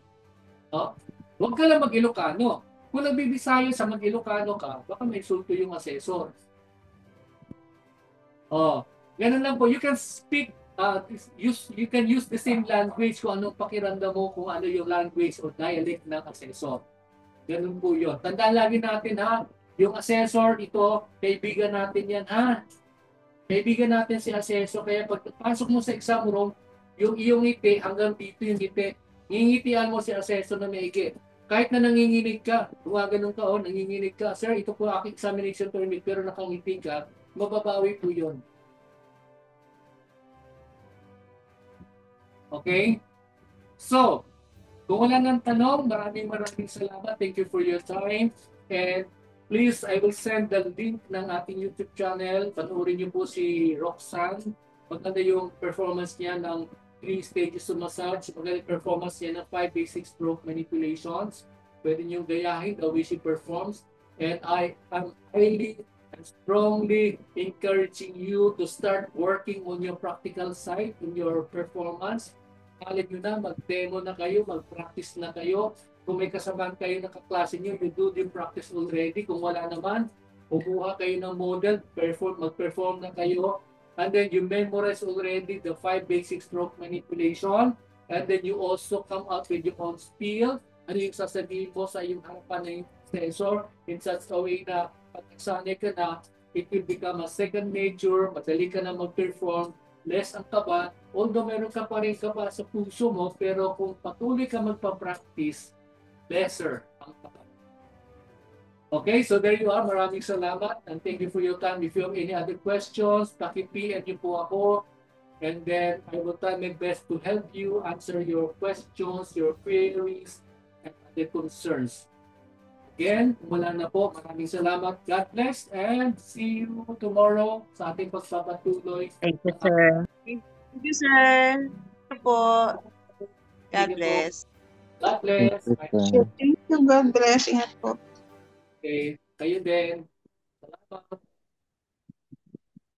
Speaker 4: Huwag ka lang mag-Ilocano. Kung nagbibisaya sa mag-Ilocano ka, baka may insulto yung assessor. Ganun lang po. You can speak, you can use the same language kung anong pakiramdam mo, kung ano yung language o dialect ng assessor. Ganun po yun. Tandaan lagi natin ha, yung assessor, ito, kaibigan natin yan ha. Kaibigan natin si assessor, kaya pagpasok mo sa exam room, yung iyong ngiti, hanggang dito yung ngiti, ngingitian mo si assessor na maigi. Kahit na nanginginig ka, gumaganon ka o nanginginig ka, sir, ito po aking examination permit, pero nakangiti ka, mababawi po yun. Okay? So, kung wala ng tanong, maraming salamat. Thank you for your time. And please, I will send the link ng ating YouTube channel. Panoorin niyo po si Roxanne. Maganda yung performance niya ng 3 stages of massage. Maganda yung performance niya ng 5 basic stroke manipulations. Pwede niyo gayahin the way she performs. And I am highly and strongly encouraging you to start working on your practical side in your performance. Alam nyo na, mag-demo na kayo, mag-practice na kayo. Kung may kasamahan kayo ng kaklase nyo, you do the practice already. Kung wala naman, kumuha kayo ng model, mag-perform na kayo. And then you memorize already the 5 basic stroke manipulation. And then you also come up with your own spiel. Ano yung sasabihin mo sa iyong harapan ng sensor in such a way na pag-sanay ka na, it will become a second nature, madali ka na mag-perform, less ang kaba, although meron ka pa rin kaba sa puso mo, pero kung patuloy ka magpa-practice, lesser ang kaba. Okay, so there you are. Maraming salamat and thank you for your time. If you have any other questions, paki-PM niyo po ako and then I will try my best to help you answer your questions, your queries, and other concerns. Again, wala na po. Maraming salamat. God bless and see you tomorrow sa ating pagpapatuloy.
Speaker 6: Thank you, sir.
Speaker 5: Thank you, sir. Ito po. God bless.
Speaker 4: God bless.
Speaker 1: Thank you, sir.
Speaker 2: Thank you. God bless. Ingat po.
Speaker 4: Okay. Kayo din. Salamat.